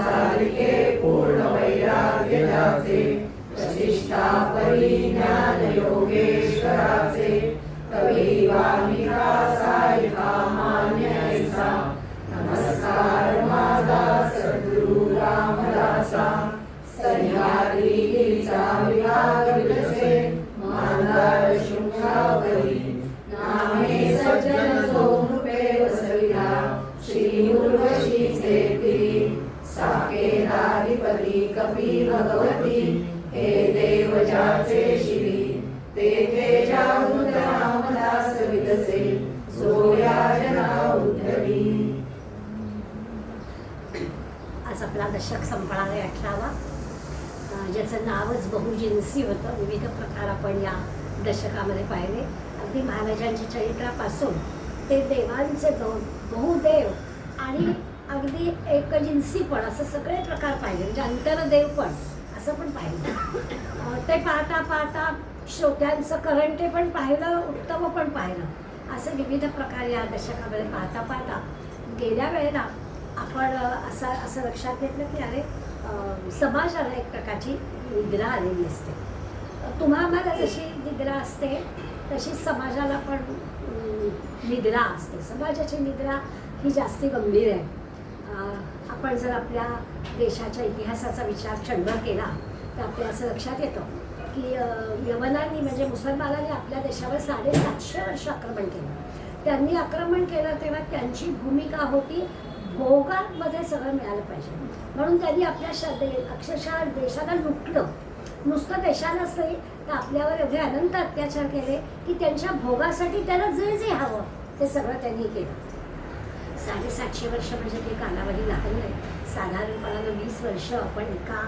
सारिके पूर्ण वैराग्य जाचे वशिष्ठा परिज्ञान योगेश्वराचे कवी वाल्मिका सारिका मान्य ऐसा नमस्कार माझा सद्गुरु रामदासा सह्याद्रीचा विभाग विलसे मांदार शृंगावरी नामे सज्जन सोनृपे वसविला श्री उर्वशीचे तिरी साकेताधिपती कपी भगवती हे देव ज्याचे शिरी तेथे जागृत रामदास विलसे सोया जना उद्धरी. आज आपला दशक संपणार आहे 18वा, ज्याचं नावच बहुजिन्सी होतं. विविध प्रकार आपण या दशकामध्ये पाहिले. अगदी महाराजांच्या चरित्रापासून ते देवांचे बहुदेव आणि अगदी एकजिन्सीपण असं सगळे प्रकार पाहिले. म्हणजे अंतरदेव पण असं पण पाहिलं. ते पाहता पाहता श्रोत्यांचं करंटे पण पाहिलं, उत्तम पण पाहिलं. असे विविध प्रकार या दशकामध्ये पाहता पाहता गेल्या वेळेला आपण असं लक्षात घेतलं की अरे समाजाला एक प्रकारची निद्रा आलेली असते. तुम्हाला जशी निद्रा असते तशी समाजाला पण निद्रा असते. समाजाची निद्रा ही जास्ती गंभीर आहे. आपण जर आपल्या देशाच्या इतिहासाचा विचार क्षणभर केला तर आपल्या असं लक्षात येतं की यवनांनी म्हणजे मुसलमानांनी आपल्या देशावर 750 वर्ष आक्रमण केलं. त्यांनी आक्रमण केलं तेव्हा त्यांची भूमिका होती भोगांमध्ये सगळं मिळालं पाहिजे म्हणून त्यांनी आपल्या अक्षरशः देशाला लुटलं. नुसतं देशालाच नाही तर आपल्यावर एवढे अनंत अत्याचार केले की त्यांच्या भोगासाठी त्याला जे जे हवं ते सगळं त्यांनी केलं. 750 वर्ष म्हणजे ते कालावधी लहान नाही. साधारणपणानं 20 वर्ष आपण एका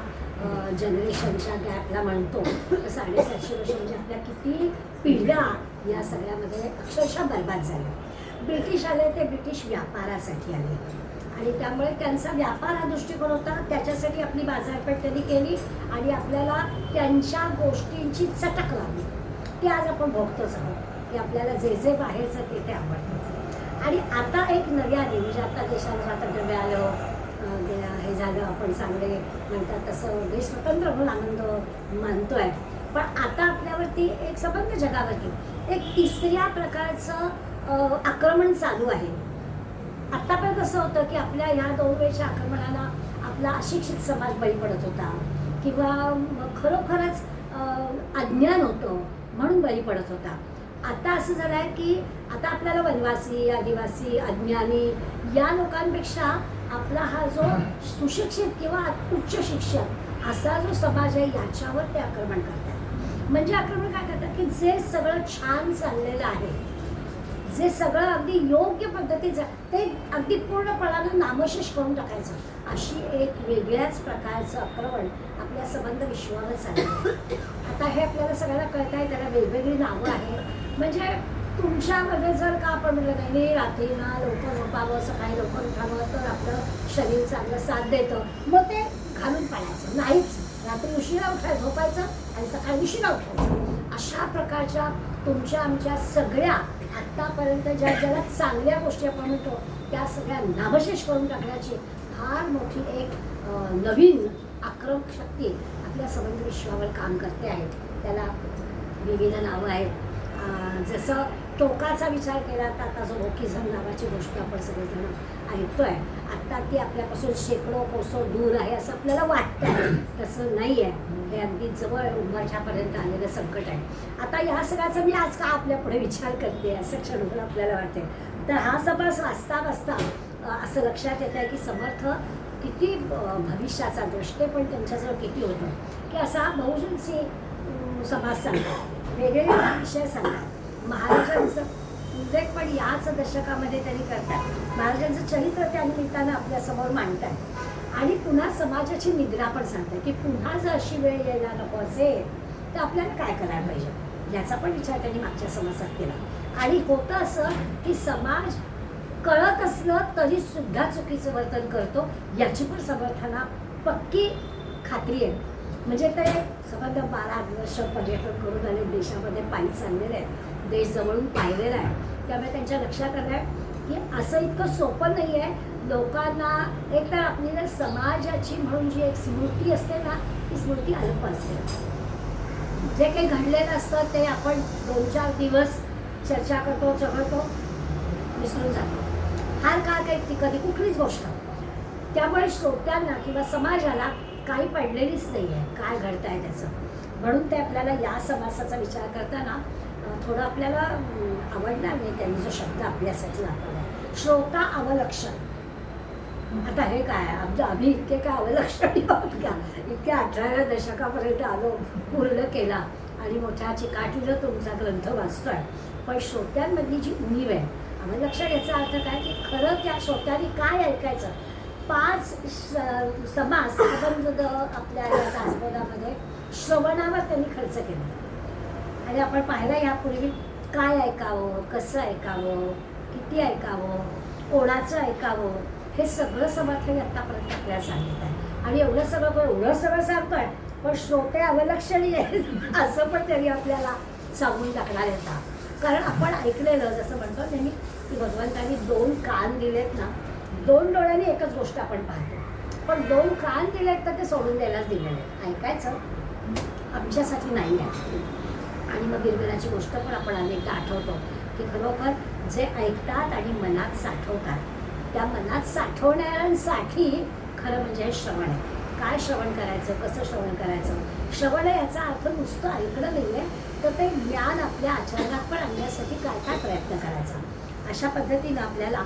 जनरेशनच्या गॅपला म्हणतो तर 750 वर्ष म्हणजे आपल्या किती पिढ्या या सगळ्यामध्ये अक्षरशः बर्बाद झाल्या. ब्रिटिश आले ते ब्रिटिश व्यापारासाठी आले आणि त्यामुळे त्यांचा व्यापार हा दृष्टिकोन होता. त्याच्यासाठी आपली बाजारपेठ त्यांनी केली आणि आपल्याला त्यांच्या गोष्टींची चटक लागली. ते आज आपण भोगतोच आहोत की आपल्याला जे जे बाहेरचं ते आवडतं. आणि आता एक नव्याने म्हणजे आता देशाला स्वातंत्र्य मिळालं, हे झालं, आपण चांगले म्हणतात तसं देश स्वतंत्र म्हणून आनंद मानतोय. पण आता आपल्यावरती एक संबंध जगावरती एक तिसऱ्या प्रकारचं आक्रमण चालू आहे. आत्तापर्यंत असं होतं की आपल्या ह्या 2 वेळच्या आक्रमणाला आपला अशिक्षित समाज बळी पडत होता किंवा खरोखरच अज्ञान होतं म्हणून बळी पडत होता. आता असं झालं आहे की आता आपल्याला वनवासी, आदिवासी, अज्ञानी या लोकांपेक्षा आपला हा जो सुशिक्षित किंवा उच्च शिक्षक असा जो समाज आहे याच्यावर ते आक्रमण करतात. म्हणजे आक्रमण काय करतात की जे सगळं छान चाललेलं आहे, जे सगळं अगदी योग्य पद्धतीचं ते अगदी पूर्णपणानं नामशेष करून टाकायचं, अशी एक वेगळ्याच प्रकारचं आक्रमण आपल्या संबंध विश्वावर चाललं. आता हे आपल्याला सगळ्यांना कळत आहे, त्याला वेगवेगळी नावं आहेत. म्हणजे तुमच्यामध्ये जर का आपण म्हटलं नाही रात्री ना लवकर झोपावं, सकाळी लवकर उठावं तर आपलं शरीर चांगलं साथ देतं, मग ते घालून पाडायचं नाहीच. रात्री उशिरा झोपायचं आणि सकाळी उशिरा उठायचं. अशा प्रकारच्या तुमच्या आमच्या सगळ्या आत्तापर्यंत ज्याला चांगल्या गोष्टी आपण म्हणतो त्या सगळ्या नामशेष करून टाकण्याची फार मोठी एक नवीन आक्रमक शक्ती आपल्या संबंध विश्वावर काम करते आहे. त्याला विविध नावं आहेत. जसं टोकाचा विचार केला तर आता जो ओकिझम नावाची गोष्ट आपण सगळेजण ऐकतोय, आत्ता ती आपल्यापासून शेकडो कोसो दूर आहे असं आपल्याला वाटतं. तसं नाही आहे. हे अगदी जवळ उंबरठ्यापर्यंत आलेलं संकट आहे. आता या सगळ्याचा मी आज का आपल्या पुढे विचार करते असं क्षणभर आपल्याला वाटते. तर हा समाज वाचता वाचता असं लक्षात येत आहे की समर्थ किती भविष्याचा दृष्टे पण त्यांच्याजवळ किती होतं की असा बहुजनसी समाज सांगतात, वेगवेगळे विषय सांगतात. महाराजांचं उल्लेख पण याच दशकामध्ये त्यांनी करतात. महाराजांचं चरित्र त्या निमित्तानं आपल्यासमोर मांडतात आणि पुन्हा समाजाची निद्रा पण सांगतात की पुन्हा जर अशी वेळ यायला नको असेल तर आपल्याला काय करायला पाहिजे याचा पण विचार त्यांनी मागच्या समाजात केला. आणि होतं असं की समाज कळत असलं तरी सुद्धा चुकीचं वर्तन करतो याची पण समर्थना पक्की खात्री आहे. म्हणजे ते संबंध 12 वर्ष पर्यटन करून आले, देशामध्ये पायी चाललेले आहेत, देश जवळून पाहिलेला आहे. त्यामुळे त्यांच्या लक्षात आलं आहे की असं इतकं सोपं नाही आहे. लोकांना एक तर आपल्याला समाजाची म्हणून जी एक स्मृती असते ना, ती स्मृती अल्प असते. जे काही घडलेलं असतं ते आपण 2-4 दिवस चर्चा करतो, चघळतो, विसरून जातो. फार काळ काही ती कधी कुठलीच गोष्ट. त्यामुळे श्रोत्यांना किंवा समाजाला काही पडलेलीच नाही आहे काय घडत आहे त्याचं. म्हणून ते आपल्याला या समासाचा विचार करताना थोडं आपल्याला आवडणार नाही त्यांनी जो शब्द आपल्यासाठी वापरला, श्रोता अवलक्षण. आता हे काय आम्ही इतके काय अवलक्षणी आहोत का? इतक्या 18व्या दशकापर्यंत आलो, पूर्ण केला आणि मोठ्या चिकाटीनं तुमचा ग्रंथ वाचतोय. पण श्रोत्यांमधली जी उणीव आहे, अवलक्षण याचा अर्थ काय की खरं त्या श्रोत्यांनी काय ऐकायचं. 5 समास आपण आपल्या या दासबोधामध्ये श्रवणावर त्यांनी खर्च केला. आणि आपण पाहिलं यापूर्वी काय ऐकावं, कसं ऐकावं, किती ऐकावं, कोणाचं ऐकावं, हे सगळं समर्थन आत्तापर्यंत आपल्याला सांगितलं आहे. आणि एवढं सगळं सांगतोय पण श्रोते अवलक्षणी आहेत असं पण त्यांनी आपल्याला सांगून टाकणार येतात. कारण आपण ऐकलेलं जसं म्हणतो नेहमी की भगवंतांनी 2 कान दिलेत ना, 2 डोळ्यांनी एकच गोष्ट आपण पाहतो, पण 2 कान दिलेत तर ते सोडून द्यायलाच दिलेले. ऐकायचं आमच्यासाठी नाही आहे. आणि मग बिरबिराची गोष्ट पण आपण अनेकदा आठवतो की खरोखर जे ऐकतात आणि मनात साठवतात, त्या मनात साठवणाऱ्यांसाठी खरं म्हणजे श्रवण आहे. काय श्रवण करायचं, कसं श्रवण करायचं. श्रवण याचा अर्थ नुसतं ऐकणं नाही आहे, तर ते ज्ञान आपल्या आचरणात पण आणण्यासाठी काय काय प्रयत्न करायचा. अशा पद्धतीनं आपल्याला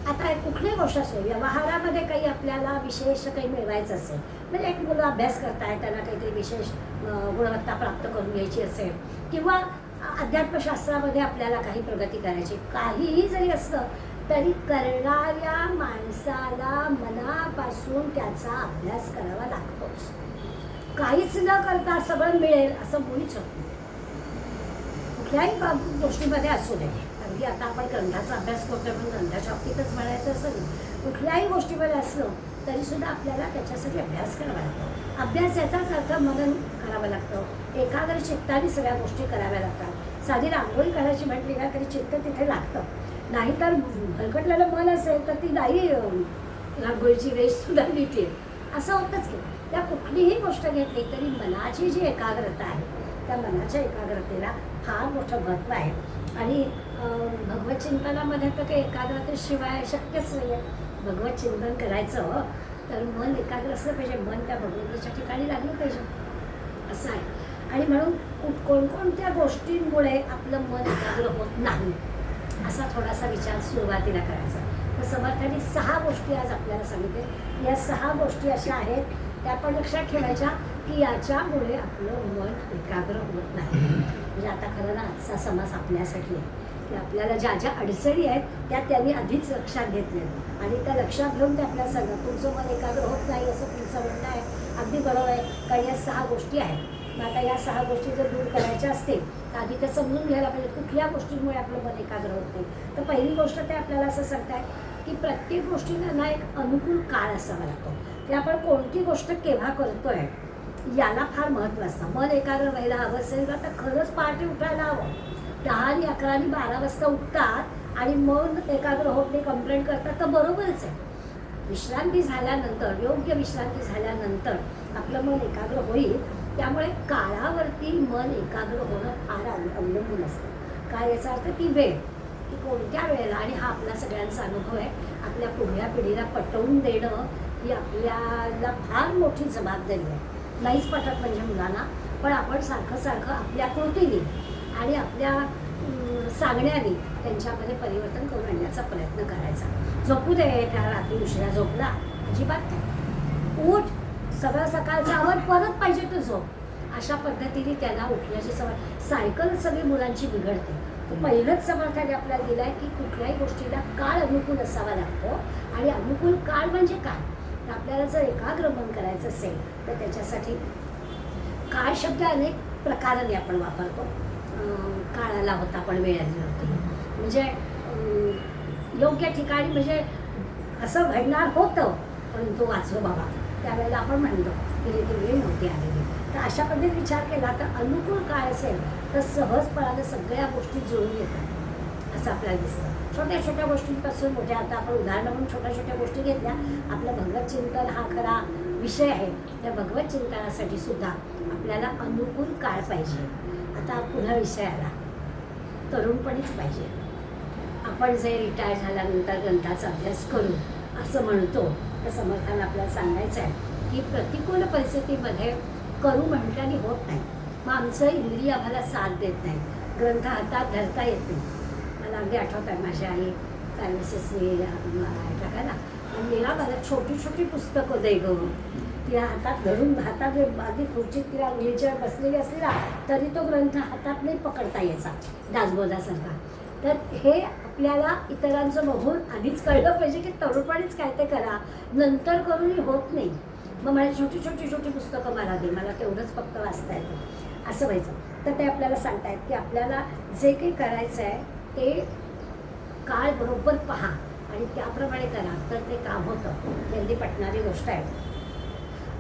आता कुठलीही गोष्ट असेल, व्यवहारामध्ये काही आपल्याला विशेष काही मिळवायचं असेल, म्हणजे एक मुलं अभ्यास करताय, त्यांना काहीतरी विशेष गुणवत्ता प्राप्त करून घ्यायची असेल, किंवा अध्यात्मशास्त्रामध्ये आपल्याला काही प्रगती करायची, काहीही जरी असलं तरी करणाऱ्या माणसाला मनापासून त्याचा अभ्यास करावा लागतोच. काहीच न करता सगळं मिळेल असं मुळीच होत नाही. कुठल्याही गोष्टीमध्ये असू दे, अगदी आता आपण ग्रंथाचा अभ्यास करतोय पण ग्रंथाच्या बाबतीतच म्हणायचं असं नाही, कुठल्याही गोष्टीमध्ये असलं तरी सुद्धा आपल्याला त्याच्यासाठी अभ्यास करावा लागतो. अभ्यास याचाच अर्थ मनन करावं लागतं, एकाग्र चित्ताने सगळ्या गोष्टी कराव्या लागतात. साधी रांगोळी काढायची म्हटली ना तरी चित्त तिथे लागतं, नाहीतर भरकटलेलं मन असेल तर ती नाही रांगोळीची रेष सुद्धा नीट येईल, असं होतंच की. त्या कुठलीही गोष्ट घेतली तरी मनाची जी एकाग्रता आहे, त्या मनाच्या एकाग्रतेला फार मोठं महत्त्व आहे. आणि भगवत चिंतनामध्ये तर काही एकाग्रतेशिवाय शक्यच नाही आहे. भगवत चिंतन करायचं तर मन एकाग्र असलं पाहिजे, मन त्या भगवंताच्या ठिकाणी लागलं पाहिजे, असं आहे. आणि म्हणून कोणकोणत्या गोष्टींमुळे आपलं मन एकाग्र होत नाही असा थोडासा विचार सुरुवातीला करायचा. तर समर्थांनी 6 गोष्टी आज आपल्याला सांगितले. या 6 गोष्टी अशा आहेत त्या आपण लक्षात ठेवायच्या की याच्यामुळे आपलं मन एकाग्र होत नाही. म्हणजे आता खरं ना आजचा समास आपल्यासाठी आहे की आपल्याला ज्या ज्या अडचणी आहेत त्या त्यांनी आधीच लक्षात घेतल्या आणि त्या लक्षात घेऊन ते आपल्याला सांगतात तुमचं मन एकाग्र होत नाही असं तुमचं म्हणणं आहे. अगदी बरोबर आहे, कारण या 6 गोष्टी आहेत. मग आता या 6 गोष्टी जर दूर करायच्या असतील तर आधी ते समजून घ्यायला पाहिजे कुठल्या गोष्टींमुळे आपलं मन एकाग्र होत नाही. तर पहिली गोष्ट ते आपल्याला असं सांगतात की प्रत्येक गोष्टीला ना एक अनुकूल काळ असावा लागतो, की आपण कोणती गोष्ट केव्हा करतोय याला फार महत्त्व असतं. मन एकाग्र व्हायला हवं असेल तर खरंच पहाटे उठायला हवं. 10 आणि 11 आणि 12 वाजता उठतात आणि मन एकाग्र होत नाही कंप्लेंट करतात तर बरोबरच आहे. विश्रांती झाल्यानंतर, योग्य विश्रांती झाल्यानंतर आपलं मन एकाग्र होईल. त्यामुळे काळावरती मन एकाग्र होणं फार अवलंबून असतं. काय याचा अर्थ ती वेळ, की कोणत्या वेळेला, आणि हा आपला सगळ्यांचा अनुभव आहे, आपल्या पुढल्या पिढीला पटवून देणं ही आपल्याला फार मोठी जबाबदारी आहे. नाहीच पटत म्हणजे मुलांना, पण आपण सारखं सारखं आपल्या कृतीने आणि आपल्या सांगण्याने त्यांच्यामध्ये परिवर्तन करून आणण्याचा प्रयत्न करायचा. झोपू दे, त्या रात्री उशिरा झोपला अजिबात नाही, उठ, सगळं सकाळचं आवर, परत पाहिजे तर झोप. अशा पद्धतीने त्यांना उठण्याची सवय. सायकल सगळी मुलांची बिघडते. तर पहिलंच समर्थाने आपल्याला दिलं आहे की कुठल्याही गोष्टीला काळ अनुकूल असावा लागतो. आणि अनुकूल काळ म्हणजे काय, तर आपल्याला जर एकाग्र मन करायचं असेल तर त्याच्यासाठी काळ शब्द अनेक प्रकाराने आपण वापरतो. काळाला होता पण वेळाली नव्हती, म्हणजे योग्य ठिकाणी, म्हणजे असं घडणार होतं परंतु वाचलो बाबा, त्यावेळेला आपण म्हणतो की ती वेळ नव्हती आलेली. तर अशा पद्धतीने विचार केला तर अनुकूल काळ असेल तर सहजपणाने सगळ्या गोष्टी जुळून येतात असं आपल्याला दिसतं. छोट्या छोट्या गोष्टींपासून मोठ्या, आता आपण उदाहरणं म्हणून छोट्या छोट्या गोष्टी घेतल्या. आपलं भगवत चिंतन हा खरा विषय आहे. त्या भगवत चिंतनासाठी सुद्धा आपल्याला अनुकूल काळ पाहिजे. आता पुन्हा विषय आला, तरुणपणीच पाहिजे. आपण जे रिटायर झाल्यानंतर ग्रंथाचा अभ्यास करू असं म्हणतो, तर समर्थांना आपल्याला सांगायचं आहे की प्रतिकूल परिस्थितीमध्ये करू म्हटल्याने होत नाही. मग आमचं इंद्रिय आम्हाला साथ देत नाही, ग्रंथ हातात धरता येत नाही. मला अगदी आठवत आहे, माझी आई पॅरालिसिसने टाकायला मला मला छोटी छोटी पुस्तकं दे गं. तिला हातात धरून, हातात अगदी खुर्चीत तिला व्हीलचेअर बसलेली असली ना तरी तो ग्रंथ हातात नाही पकडता यायचा, दासबोधासारखा. तर हे आपल्याला इतरांचं बघून आधीच कळलं पाहिजे की तरुणपणीच काय ते करा, नंतर करूनही होत नाही. मग मला छोटी छोटी छोटी पुस्तकं मला दे, मला तेवढंच फक्त वाचता येतं असं व्हायचं. तर ते आपल्याला सांगतायत की आपल्याला जे काही करायचं आहे ते काळ बरोबर पहा आणि त्याप्रमाणे करा, तर ते काम होतं. ही अगदी पटणारी गोष्ट आहे.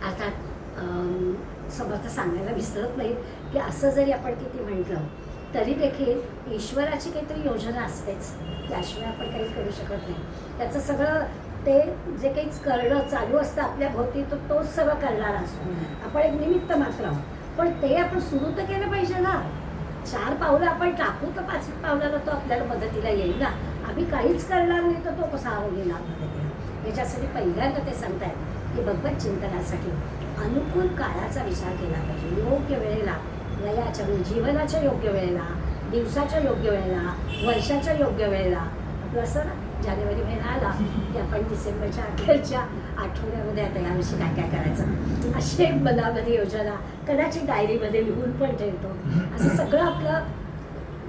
अर्थात समर्थ सांगायला विसरत नाही की असं जरी आपण किती म्हटलं तरी देखील ईश्वराची काहीतरी योजना असतेच, त्याशिवाय आपण काही करू शकत नाही. त्याचं सगळं ते जे काही करणं चालू असतं आपल्या भोवती, तो तोच सगळं करणारा असतो. आपण एक निमित्त मात्र आहोत, पण ते आपण सुरू तर केलं पाहिजे ना. 4 पावलं आपण टाकू तर 5 पावलाला तो आपल्याला मदतीला येईल ना. आम्ही काहीच करणार नाही तर तो कसा येणार मदतीला. याच्यासाठी पहिल्यांदा ते सांगतायत की भगवत चिंतनासाठी अनुकूल काळाचा विचार केला पाहिजे. योग्य वेळेला, वयाच्या जीवनाच्या योग्य वेळेला, दिवसाच्या योग्य वेळेला, वर्षाच्या योग्य वेळेला. आपलं असं ना, जानेवारी महिना आला की आपण डिसेंबरच्या अखेरच्या आठवड्यामध्ये आता यावर्षी काय काय करायचं अशी एक मनामध्ये योजना कदाचित डायरीमध्ये लिहून पण ठेवतो. असं सगळं आपलं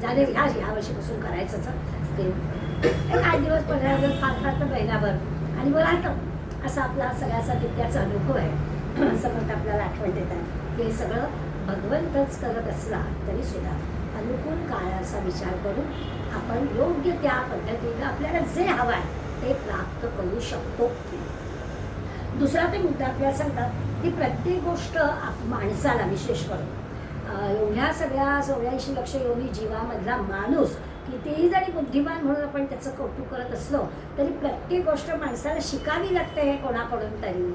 जानेवारी ह्या वर्षीपासून करायचंच. ते एक 8 दिवस 15 दिवस फार फार तर महिनाभर आणि मग राहतं. असा आपला सगळ्याचा तितक्याचा अनुभव आहे. समर्थ आपल्याला आठवण देतात की हे सगळं भगवंतच करत असला तरी सुद्धा अनुकूल काळाचा विचार करून आपण योग्य त्या पद्धतीनं आपल्याला जे हवं आहे ते प्राप्त करू शकतो. दुसरा ते मुद्दा आपल्याला सांगतात की प्रत्येक गोष्ट माणसाला विशेष करून एवढ्या सगळ्या 84 लक्ष योनी जीवामधला माणूस कितीही जरी बुद्धिमान म्हणून आपण त्याचं कौतुक करत असलो तरी प्रत्येक गोष्ट माणसाला शिकावी लागते. हे कोणाकडून तरी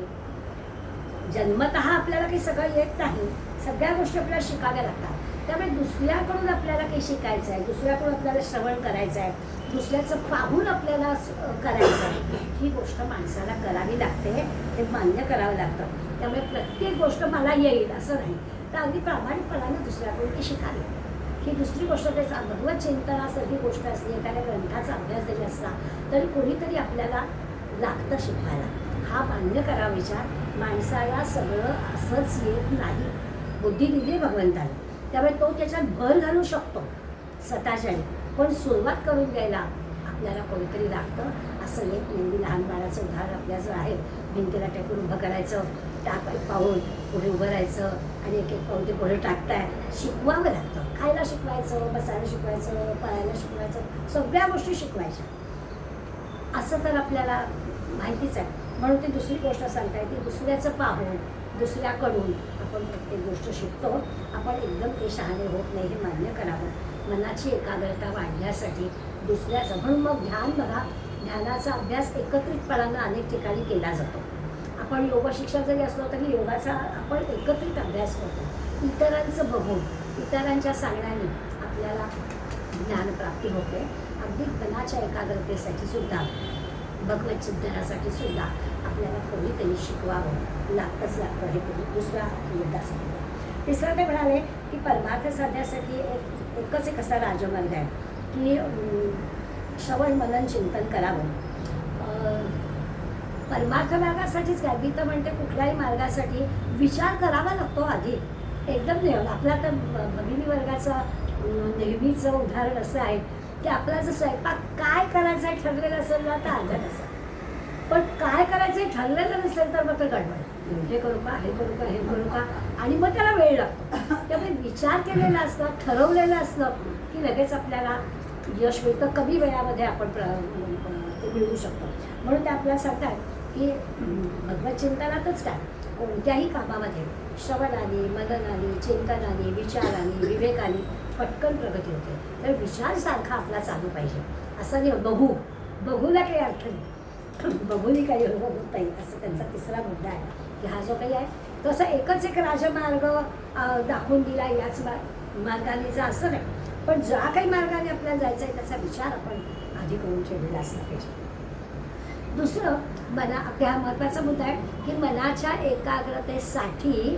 जन्मतः आपल्याला काही सगळं येत नाही, सगळ्या गोष्टी आपल्याला शिकाव्या लागतात. त्यामुळे दुसऱ्याकडून आपल्याला काही शिकायचं आहे, दुसऱ्याकडून आपल्याला श्रवण करायचं आहे, दुसऱ्याचं पाहून आपल्याला करायचं आहे. ही गोष्ट माणसाला करावी लागते, हे मान्य करावं लागतं. त्यामुळे प्रत्येक गोष्ट मला येईल असं नाही, तर अगदी प्रामाणिकपणाने दुसऱ्याकडून ती शिकावी. ही दुसरी गोष्ट त्याचा भगवत चिंतनासारखी गोष्ट असली, एखाद्या ग्रंथाचा अभ्यास जरी असला तरी कोणीतरी आपल्याला लागतं शिकवायला. हा मान्य करा विचार. माणसाला सगळं असंच येत नाही, बुद्धी दिली भगवंताने, त्यामुळे तो त्याच्यात भर घालू शकतो स्वतःच्याने, पण सुरुवात करून द्यायला आपल्याला कोणीतरी लागतं. असं एक नेहमी लहान बाळाचं उदाहरण आपल्याजवळ आहे. भिंतीला टेकून उभं करायचं, एक पाऊल पुढे उभं राहायचं आणि एक पाऊल ते पुढे टाकताय. शिकवावं लागतं. खायला शिकवायचं, बसायला शिकवायचं, पळायला शिकवायचं, सगळ्या गोष्टी शिकवायच्या. असं तर आपल्याला माहितीच आहे. म्हणून ती दुसरी गोष्ट सांगताय की दुसऱ्याचं पाहून, दुसऱ्याकडून आपण प्रत्येक गोष्ट शिकतो. आपण एकदम ते शहाणे होत नाही, हे मान्य करावं. मनाची एकाग्रता वाढण्यासाठी दुसऱ्याचं, म्हणून मग ध्यान बघा, ध्यानाचा अभ्यास एकत्रितपणानं अनेक ठिकाणी केला जातो. आपण योग शिक्षक जरी असलो तरी योगाचा आपण एकत्रित अभ्यास करतो. इतरांचं बघून, इतरांच्या सांगण्याने आपल्याला ज्ञानप्राप्ती होते. अगदी मनाच्या एकाग्रतेसाठी सुद्धा, भगवत चिंतनासाठी सुद्धा आपल्याला कोणीतरी शिकवावं लागतंच लागतं. हे दुसरा मुद्दा सांगितला. तिसरं ते म्हणाले की परमार्थ साधण्यासाठी एकच एक असा राजमार्ग आहे की श्रवण मनन चिंतन करावं. परमार्थ मार्गासाठीच काय, मी तर म्हणते कुठल्याही मार्गासाठी विचार करावा लागतो आधी. एकदम नाही. आपला तर भगिनी वर्गाचं नेहमीचं उदाहरण असं आहे की आपला जर स्वयंपाक काय करायचं आहे ठरलेलं असेल ना तर अर्धा तास, पण काय करायचं आहे ठरलेलं नसेल तर मग तर गडबड. हे करू का, हे करू का, हे करू का, आणि मग त्याला वेळ लागतो. त्यामुळे विचार केलेला असलं, ठरवलेलं असलं की लगेच आपल्याला यश मिळतं. कमी वेळामध्ये आपण ते मिळवू शकतो. म्हणून ते आपल्याला सांगतात की भगवत चिंतनातच काय, कोणत्याही कामामध्ये श्रवणाने, मननाने, चिंतनाने, विचाराने, विवेकाने पटकन प्रगती होते. तर विचार सारखा आपला चालू पाहिजे. असं नाही बघूला काही अर्थ नाही, बघूनी काही होत नाही, असं त्यांचा तिसरा मुद्दा आहे. की हा जो काही आहे तसं एकच एक राजमार्ग दाखवून दिला याच मार्गाने जा असं नाही, पण ज्या काही मार्गाने आपल्याला जायचं आहे त्याचा विचार आपण आधी करून ठेवलेला असला पाहिजे. दुसरं आपल्या हा महत्त्वाचा मुद्दा आहे की मनाच्या एकाग्रतेसाठी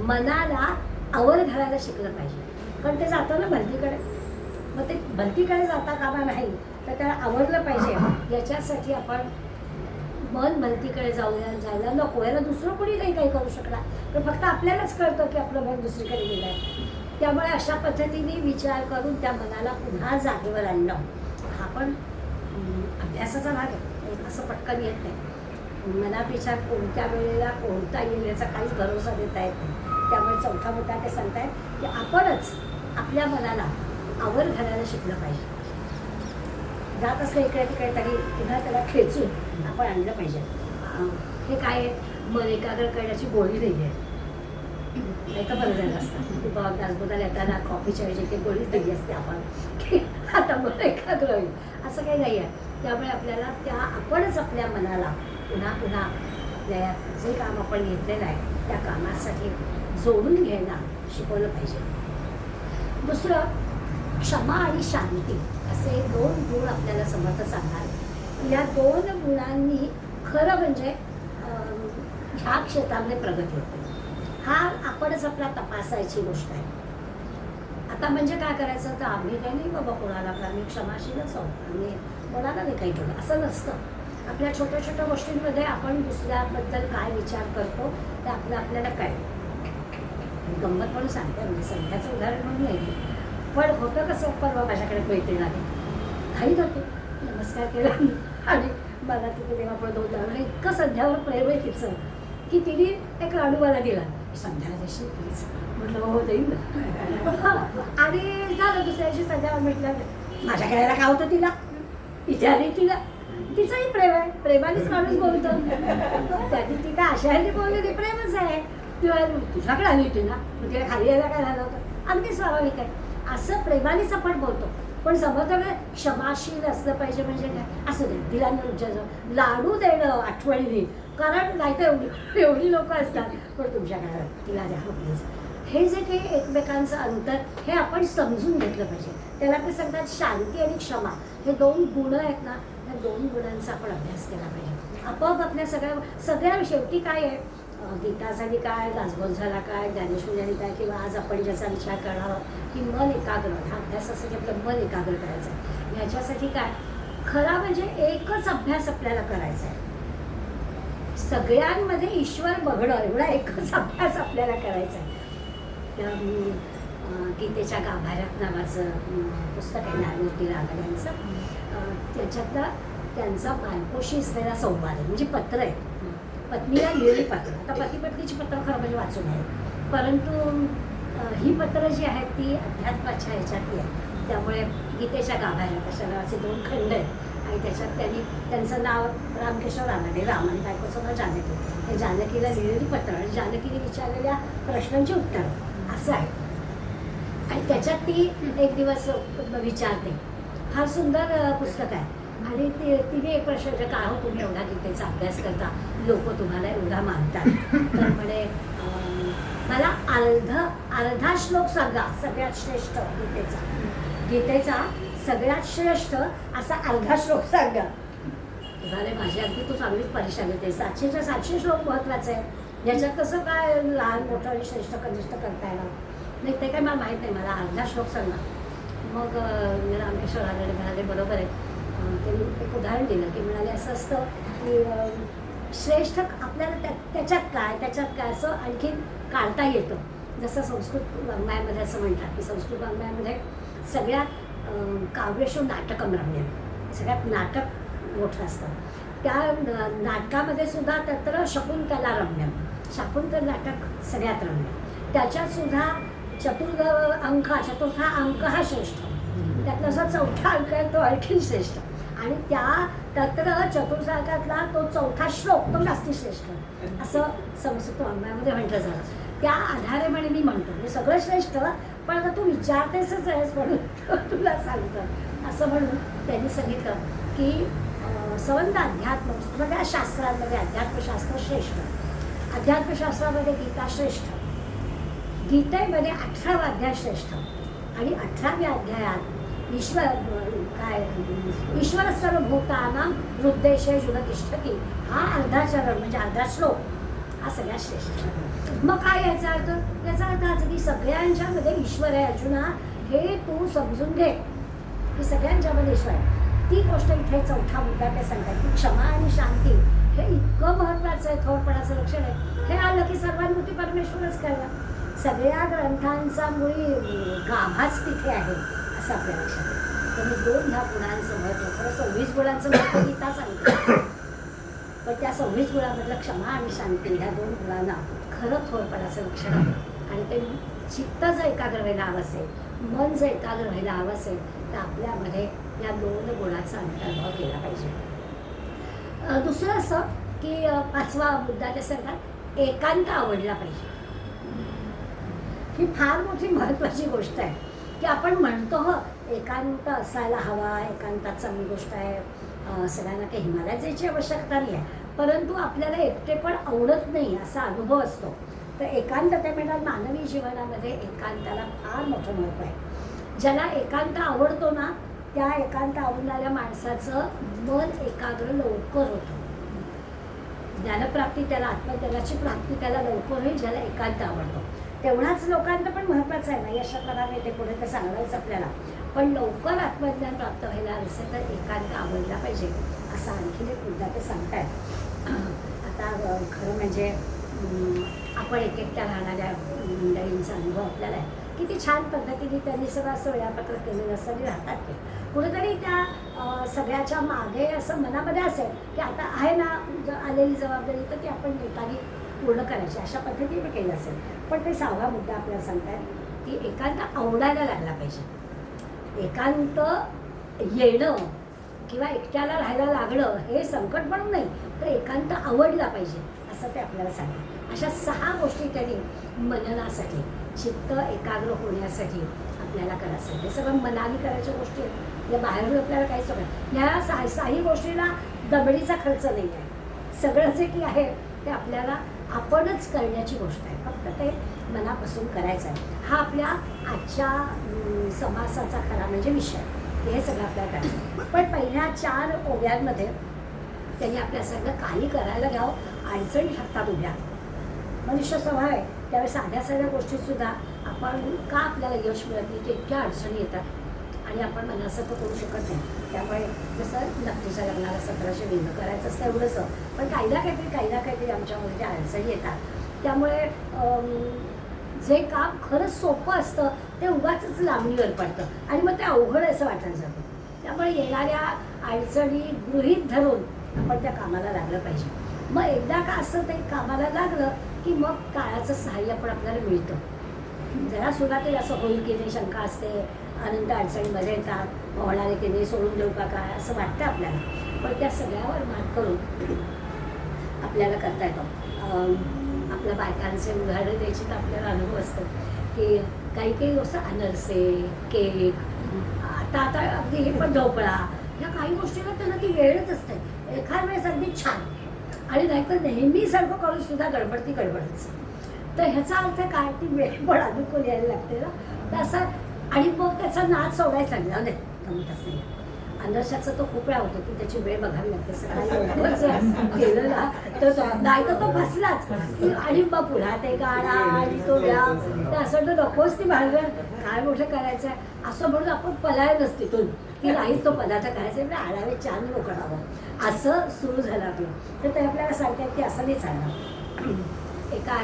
मनाला आवर घालायला शिकलं पाहिजे. कारण ते जातं ना भलतीकडे, मग ते भलतीकडे जाता कामा नाही तर त्याला आवडलं पाहिजे. याच्यासाठी आपण मन भलतीकडे जायला नको. याला दुसरं कोणी नाही काही करू शकणार, तर फक्त आपल्यालाच कळतं की आपलं मन दुसरीकडे गेलं आहे. त्यामुळे अशा पद्धतीने विचार करून त्या मनाला पुन्हा जागेवर आणणं हा पण अभ्यासाचा भाग आहे. असं पटकन येत नाही. मनात विचार कोणत्या वेळेला कोणता येईल याचा काहीच भरोसा देता येत नाही. त्यामुळे चौथा मुद्दा ते सांगतायत की आपणच आपल्या मनाला आवर घालायला शिकलं पाहिजे. जात असलं इकडे तिकडे तरी पुन्हा त्याला खेचून आपण आणलं पाहिजे. हे काय मन एकाग्र करण्याची गोळी नाही आहे. नाही तर बरं झालं असतं तू दासबोधाला येताना कॉफीच्या ऐवजी ते गोळीच दिली असते आपण की आता मन एकाग्र होईल, असं काही नाही आहे. त्यामुळे आपल्याला आपणच आपल्या मनाला पुन्हा पुन्हा जे काम आपण घेतलेलं आहे त्या कामासाठी जोडून घ्यायला शिकवलं पाहिजे. दुसरं क्षमा आणि शांती असे 2 गुण आपल्याला समर्थ सांगणार. या 2 गुणांनी खरं म्हणजे ह्या क्षेत्रामध्ये प्रगती होते. हा आपणच आपला तपासायची गोष्ट आहे. आता म्हणजे काय करायचं तर आम्ही काही नाही बाबा कोणाला, आम्ही क्षमाशीलच आहोत, आम्ही कोणाला नाही काही बोलू असं नसतं. आपल्या छोट्या छोट्या गोष्टींमध्ये आपण दुसऱ्याबद्दल काय विचार करतो ते आपल्याला काय गंमत म्हणून सांगते, म्हणजे संध्याचं उदाहरण म्हणून नाही. पण होतं कसं, परवा माझ्याकडे मैत्रीण आली, घाईत होती, नमस्कार केला आणि मला तिथे देवापुढे 2 लावलं. इतकं संध्यावर प्रेम आहे तिचं की तिने एक लाडू मला दिला. संध्याला देशील प्लीज, म्हटलं हो देईन ना. आणि झालं दुसऱ्या दिवशी संध्यावर म्हटलं माझ्या खेळायला काय होतं तिला, इथे आली तिला, तिचंही प्रेम आहे, प्रेमानेच माणूस बोलतो. त्याची ती काय आशाने बोलली ती प्रेमच आहे. तुझ्याकडे आली होती ना, तिला खाली यायला काय झालं होतं, अगदी स्वाभाविक आहे. असं प्रेमानेच आपण बोलतो. पण समजतं क्षमाशील असलं पाहिजे म्हणजे काय, असं नाही तिला लाडू देणं आठवणीने, कारण नाही तर एवढी लोक असतात, पण तुमच्या घरात तिला द्या प्लीज. हे जे काही एकमेकांचं अंतर हे आपण समजून घेतलं पाहिजे. त्याला ते सांगतात शांती आणि क्षमा हे 2 गुण आहेत ना, त्या 2 गुणांचा आपण अभ्यास केला पाहिजे. आपोआप आपल्या सगळ्या शेवटी काय आहे, गीता झाली काय, दासबोध झाला काय, ज्ञानेश्वरी झाली काय, किंवा आज आपण ज्याचा विचार करणार आहोत की मन एकाग्र, हा अभ्यासासाठी आपलं मन एकाग्र करायचं आहे. ह्याच्यासाठी काय खरा म्हणजे एकच अभ्यास आपल्याला करायचा आहे. सगळ्यांमध्ये ईश्वर बघणं एवढा एकच अभ्यास आपल्याला करायचा आहे. गीतेच्या गाभाऱ्यात नावाचं पुस्तक आहे ज्ञानमूर्ती रानड्यांचं. त्याच्यातला त्यांचा बायकोशी असलेला संवाद आहे, म्हणजे पत्र आहे, पत्नीला लिहिलेली पत्र. आता पती पत्नीची पत्र खरं म्हणजे वाचून आहे, परंतु ही पत्र जी आहेत ती अध्यात्माच्या ह्याच्यातली आहे. त्यामुळे गीतेच्या गाभाऱ्यात अशा नावाचे 2 खंड आहेत. आणि त्याच्यात त्यांचं नाव रामकेशव रानडे, राम आणि बायकोचं नाव जानकी. हे जानकीला लिहिलेली पत्र आणि जानकीने विचारलेल्या प्रश्नांची उत्तरं असं आहे. आणि त्याच्यात ती एक दिवस विचारते. फार सुंदर पुस्तक आहे. आणि तिने एक प्रश्न काय हो तुम्ही एवढा गीतेचा अभ्यास करता, लोक तुम्हाला एवढा मानतात, तर म्हणे मला अर्धा श्लोक सांगा सगळ्यात श्रेष्ठ गीतेचा सगळ्यात श्रेष्ठ असा अर्धा श्लोक सांगा. झाले माझी अगदी तू चांगलीच परेशान येते. 700च्या 700 श्लोक महत्वाचे आहे. याच्यात कसं काय लहान मोठं आणि श्रेष्ठ कनिष्ठ करता येणार नाही, ते काय मला माहीत नाही, मला अर्धा श्लोक सांगा. मग रामकेश्वर रानडे म्हणाले बरोबर आहे. त्यांनी एक उदाहरण दिलं की म्हणाले असं असतं की श्रेष्ठ आपल्याला त्याच्यात काय असं आणखीन काढता येतं. जसं संस्कृत वाङ्मयामध्ये असं म्हणतात की संस्कृत वाङ्मयामध्ये सगळ्यात काव्यशो नाटकम रम्यम, सगळ्यात नाटक मोठं असतं. त्या नाटकामध्ये सुद्धा तत्र शकुंतला रम्यम, शाकुंतल नाटक सगळ्यात रम्य. त्याच्यात सुद्धा चतुर्था अंक हा श्रेष्ठ, त्यातला जो 4था अंक आहे तो आणखीन श्रेष्ठ. आणि त्या तत्र चतुर्सागरातला तो चौथा श्लोक तो जास्ती श्रेष्ठ असं संस्कृत वाङ्मयामध्ये म्हटलं झालं. त्या आधारे म्हणे मी म्हणतो हे सगळं श्रेष्ठ, पण आता तू विचारतेसच आहेस म्हणून तुला सांगतं असं म्हणून त्यांनी सांगितलं की संबंध अध्यात्म सगळ्या शास्त्रांमध्ये अध्यात्मशास्त्र श्रेष्ठ, अध्यात्मशास्त्रामध्ये गीता श्रेष्ठ, गीतेमध्ये 18वा अध्याय श्रेष्ठ आणि 18व्या अध्यायात ईश्वर सर्वभूतानां हृद्देशे जुलतिष्ठति हा अर्धा चरण म्हणजे अर्धा श्लोक हा सगळ्यात श्रेष्ठ. मग काय याचा अर्थ? याचा अर्थ असा की सगळ्यांच्यामध्ये ईश्वर आहे अर्जुना, हे तू समजून घे की सगळ्यांच्यामध्ये ईश्वर आहे. ती गोष्ट इथे चौथा मुद्दा ते सांगतात की क्षमा आणि शांती हे इतकं महत्त्वाचं आहे, थोरपणाचं लक्षण आहे. हे आलं की सर्वांभूती परमेश्वरच कळला. सगळ्या ग्रंथांचा मुळी गाभाच तिथे आहे असं आपल्या लक्षात आहे. तर मी 2 ह्या गुणांचं महत्त्व, खरं 26 गुणांचं महत्त्व गीता सांगते, पण त्या 26 गुणामधलं क्षमा आणि शांती ह्या 2 गुणांना खरं थोरपणाचं लक्षण आहे. आणि ते चित्त जर एकाग्र व्हायला हवं असेल, मन जर एकाग्र व्हायला हवं असेल तर आपल्यामध्ये या 2 गुणाचा अंतर्भाव केला पाहिजे. दुसरं असं की 5वा मुद्दा ते सांगतात एकांत आवडला पाहिजे. ही फार मोठी महत्त्वाची गोष्ट आहे की आपण म्हणतो हो एकांत असायला हवा, एकांतात चांगली गोष्ट आहे, सगळ्यांना काही हिमालयात जायची आवश्यकता नाही आहे, परंतु आपल्याला एकटेपण आवडत नाही असा अनुभव असतो. तर एकांततेमध्ये मानवी जीवनामध्ये एकांताला फार मोठं महत्त्व आहे. ज्याला एकांत आवडतो ना त्या एकांत आवडणाऱ्या माणसाचं मन एकाग्र लवकर होतं. ज्ञानप्राप्ती त्याला, आत्मज्ञानाची प्राप्ती त्याला लवकर होईल ज्याला एकांत आवडतो. तेवढाच लोकांत पण महत्त्वाचं आहे ना, अशा प्रकारे ते पुढे ते सांगायचं आपल्याला. पण लवकर आत्मज्ञान प्राप्त व्हायला असेल तर एकांत आवडला पाहिजे असा आणखीन एक मुद्दा ते सांगतायत. आता खरं म्हणजे आपण एकट्या राहणाऱ्या मंडळींचा अनुभव आपल्याला आहे. किती छान पद्धतीने त्यांनी सगळं असं वेळापत्रक केलेलं असं राहतात ते. कुठेतरी त्या सगळ्याच्या मागे असं मनामध्ये असेल की आता आहे ना आलेली जबाबदारी तर ती आपण नेटाने पूर्ण करायची अशा पद्धतीने केलं असेल. पण ते 6वा मुद्दा आपल्याला सांगतात की एकांत आवडायला लागला पाहिजे. एकांत येणं किंवा एकट्याला राहायला लागणं हे संकट म्हणून नाही, तर एकांत आवडला पाहिजे असं ते आपल्याला सांगतात. अशा 6 गोष्टी त्यांनी मननासाठी, चित्त एकाग्र होण्यासाठी आपल्याला करायचं. हे सगळं मनाने करायच्या गोष्टी आहेत, या बाहेरून आपल्याला काही सगळं ह्या 6ही गोष्टीला दबडीचा खर्च नाही आहे. सगळं जे की आहे ते आपल्याला आपणच करण्याची गोष्ट आहे, फक्त ते मनापासून करायचं आहे. हा आपल्या आजच्या समासाचा खरा म्हणजे विषय. हे सगळं आपल्याला करायचं. पण पहिल्या 4 ओव्यांमध्ये त्यांनी आपल्या सगळं काही करायला घ्यावं, अडचणी हातात उभ्या. मनुष्य स्वभाव आहे त्यावेळी साध्या साध्या गोष्टीतसुद्धा आपण का आपल्याला यश मिळत नाही, ते इतक्या अडचणी येतात आणि आपण मनासारखं करू शकत नाही. त्यामुळे जसं नक्कीच्या लग्नाला 1700 विंद करायचं असतं एवढंसं, पण काही ना काहीतरी आमच्यामध्ये त्या अडचणी येतात. त्यामुळे जे काम खरंच सोपं असतं ते उगाचच लांबणीवर पडतं आणि मग ते अवघड असं वाटायला जातं. त्यामुळे येणाऱ्या अडचणी गृहीत धरून आपण त्या कामाला लागलं पाहिजे. मग एकदा का असं ते कामाला लागलं की मग काळाचं सहाय्य पण आपल्याला मिळतं. जरा सुरुवातीला असं होईल की नाही शंका असते, अनंत अडचणीमध्ये येतात, होणारे की नाही सोडून देऊ का काय असं वाटतं आपल्याला. पण त्या सगळ्यावर मात करून आपल्याला करता येतं. आपल्या बायकांचे उदाहरण द्यायचे तर आपल्याला अनुभव असतो की काही असं अनरसे, केक, आता अगदी हे पण ढोकळा, ह्या काही गोष्टीला त्यांना ती वेळच असते. एखाद वेळेस अगदी छान आणि नाहीतर नेहमीसारखं करून सुद्धा गडबडच. तर ह्याचा अर्थ काय, ती वेळ पण अनुकूल यायला लागते ना तसं. आणि मग त्याचा नाद सोडायचा नाही, जमतच नाही. अनर्शाचं तो खूप वेळा होतो की त्याची वेळ बघावी लागते. सकाळी केलं ना तर नाही तर तो फसलाच आणि मग पुन्हा ते गाडा आणि तो व्या तर असं तर नकोच ती भांडण काय मोठं करायचं आहे असं म्हणून आपण पलायनच तिथून की नाही तो पदार्थ करायचा म्हणजे आडावे छान मोकळावं असं सुरू झालं आपलं. तर ते आपल्याला सांगतात की असं नाही चालणार. एका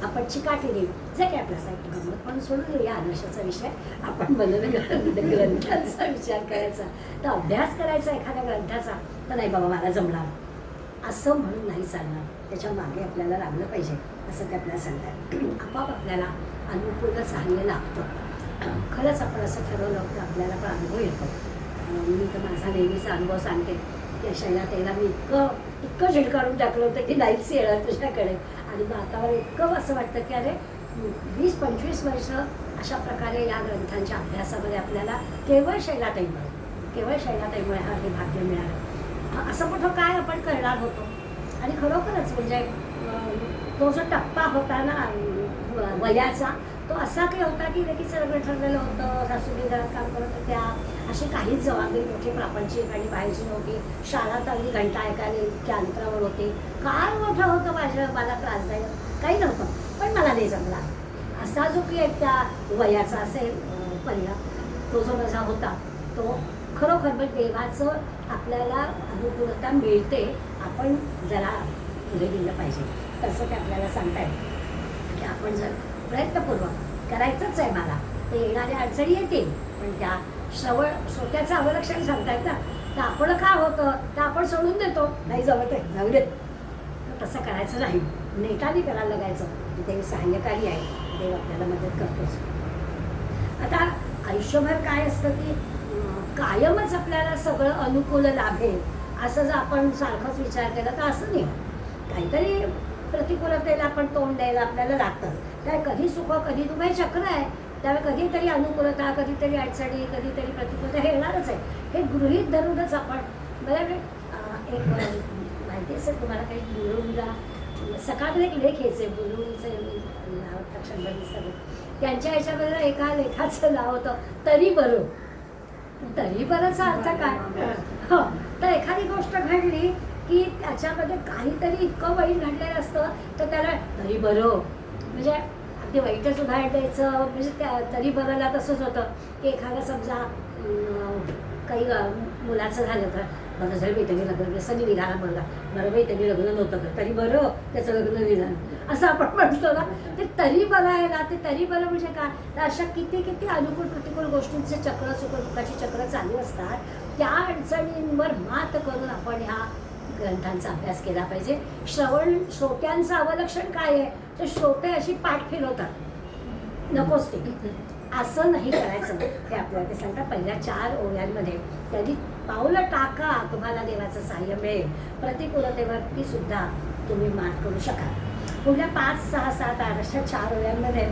आपण चिकाटीने जे काय आपल्या साहित्य गंमत पण सोडून देऊया अनर्शाचा विषय. आपण ग्रंथांचा विचार करायचा, तर अभ्यास करायचा एखाद्या ग्रंथाचा, तर नाही बाबा मला जमणार असं म्हणून नाही चालणार. त्याच्या मागे आपल्याला लागलं पाहिजे असं ते आपल्याला सांगतात. आपोआप आपल्याला अनुकूल सहाय्य लागतं. खरंच आपण असं ठरवलं तर आपल्याला पण अनुभव येतो. मी तर माझा नेहमीचा अनुभव सांगते त्या शैलाताईला मी इतकं झिडकारून टाकलं होतं की नाहीच येणार तुझ्याकडे. आणि मग आता इतकं असं वाटतं की अरे 20-25 वर्ष अशा प्रकारे या ग्रंथांच्या अभ्यासामध्ये आपल्याला केवळ शैलाताईमुळे हे भाग्य मिळालं. असं मोठं काय आपण करणार होतो. आणि खरोखरच म्हणजे तो जो टप्पा होता ना वयाचा, तो असा काही होता की लगेच सगळं ठरलेलं होतं. सासूबाई घरात काम करत होत्या, अशी काहीच जबाबदारी मोठी प्रापंचिक आणि पाहायची नव्हती. शाळा अगदी घंटा ऐकायला इतक्या अंतरावर होते. काय मोठं होतं मला त्रासदायक काही नव्हतं, पण मला नाही जमला. असा जो की एक त्या वयाचा असेल परिणाम, तो जो माझा होता तो खरोखर मग देवाचं आपल्याला अनुकूलता मिळते. आपण जरा पुढे गेलं पाहिजे. तसं ते आपल्याला सांगतायत की आपण जर प्रयत्नपूर्वक करायचंच आहे मला, ते येणाऱ्या अडचणी येतील, पण त्या श्रोत्याचं अवलक्षण सांगतायत ना, तर आपण काय होतं तर आपण सोडून देतो, नाही जमत आहे जाऊ देत. तसं करायचं नाही, नेटाने करायला लागायचं. देव सहाय्यकारी आहे, देव आपल्याला मदत करतोच. आता आयुष्यभर काय असतं की कायमच आपल्याला सगळं अनुकूल लाभेल असं जर आपण सारखंच विचार केला तर असं नाही. काहीतरी प्रतिकूलतेला आपण तोंड द्यायला आपल्याला लागतं. त्या कधी सुख कधी दुःख हे चक्र आहे. त्यावेळी कधीतरी अनुकूलता, कधीतरी अडचणी, कधीतरी प्रतिकूलता हे येणारच आहे. हे गृहीत धरूनच आपण बरोबर. एक माहिती असेल तुम्हाला काही बुलुंडला सकाळमध्ये एक लेख यायचे, बुलुंडचे नाव लक्षण सगळं, त्यांच्या ह्याच्यामध्ये एका लेखाचं नाव होतं तरी बरं. तरी बरंचा अर्थ काय? हो, तर एखादी गोष्ट घडली की त्याच्यामध्ये काहीतरी इतकं वाईट घडलेलं असतं तर त्याला तरी बरं, म्हणजे अगदी वाईटच उदाहरण द्यायचं म्हणजे त्या तरी बरंला तसंच होतं की एखादा समजा काही मुलाचं झालं तर बरं झालं बाई त्यांनी लग्न सनी निघाला मुलगा, बरं बाई त्यांनी लग्न नव्हतं करत तरी बरं त्याचं लग्न नाही झालं असं आपण म्हणतो ना. ते तरी बरं आहे ना, ते तरी बरं म्हणजे काय, तर अशा किती अनुकूल प्रतिकूल गोष्टींचे चक्र, सुखदुःखाची चक्र चालू असतात. त्या अडचणींवर मात करून आपण ह्या ग्रंथांचा अभ्यास केला पाहिजे. श्रोत्यांचं अवलक्षण काय आहे, तर श्रोते अशी पाठ फिरवतात, नकोच ते असं नाही करायचं. ते आपल्याला ते सांगतात पहिल्या 4 ओव्यांमध्ये त्यांनी पावलं टाका, तुम्हाला देवाचं सहाय्य मिळेल, प्रतिकूलतेवरती सुद्धा तुम्ही मात करू शकाल. पुढल्या 5, 6, 7, 8 अशा 4 ओव्यांमध्ये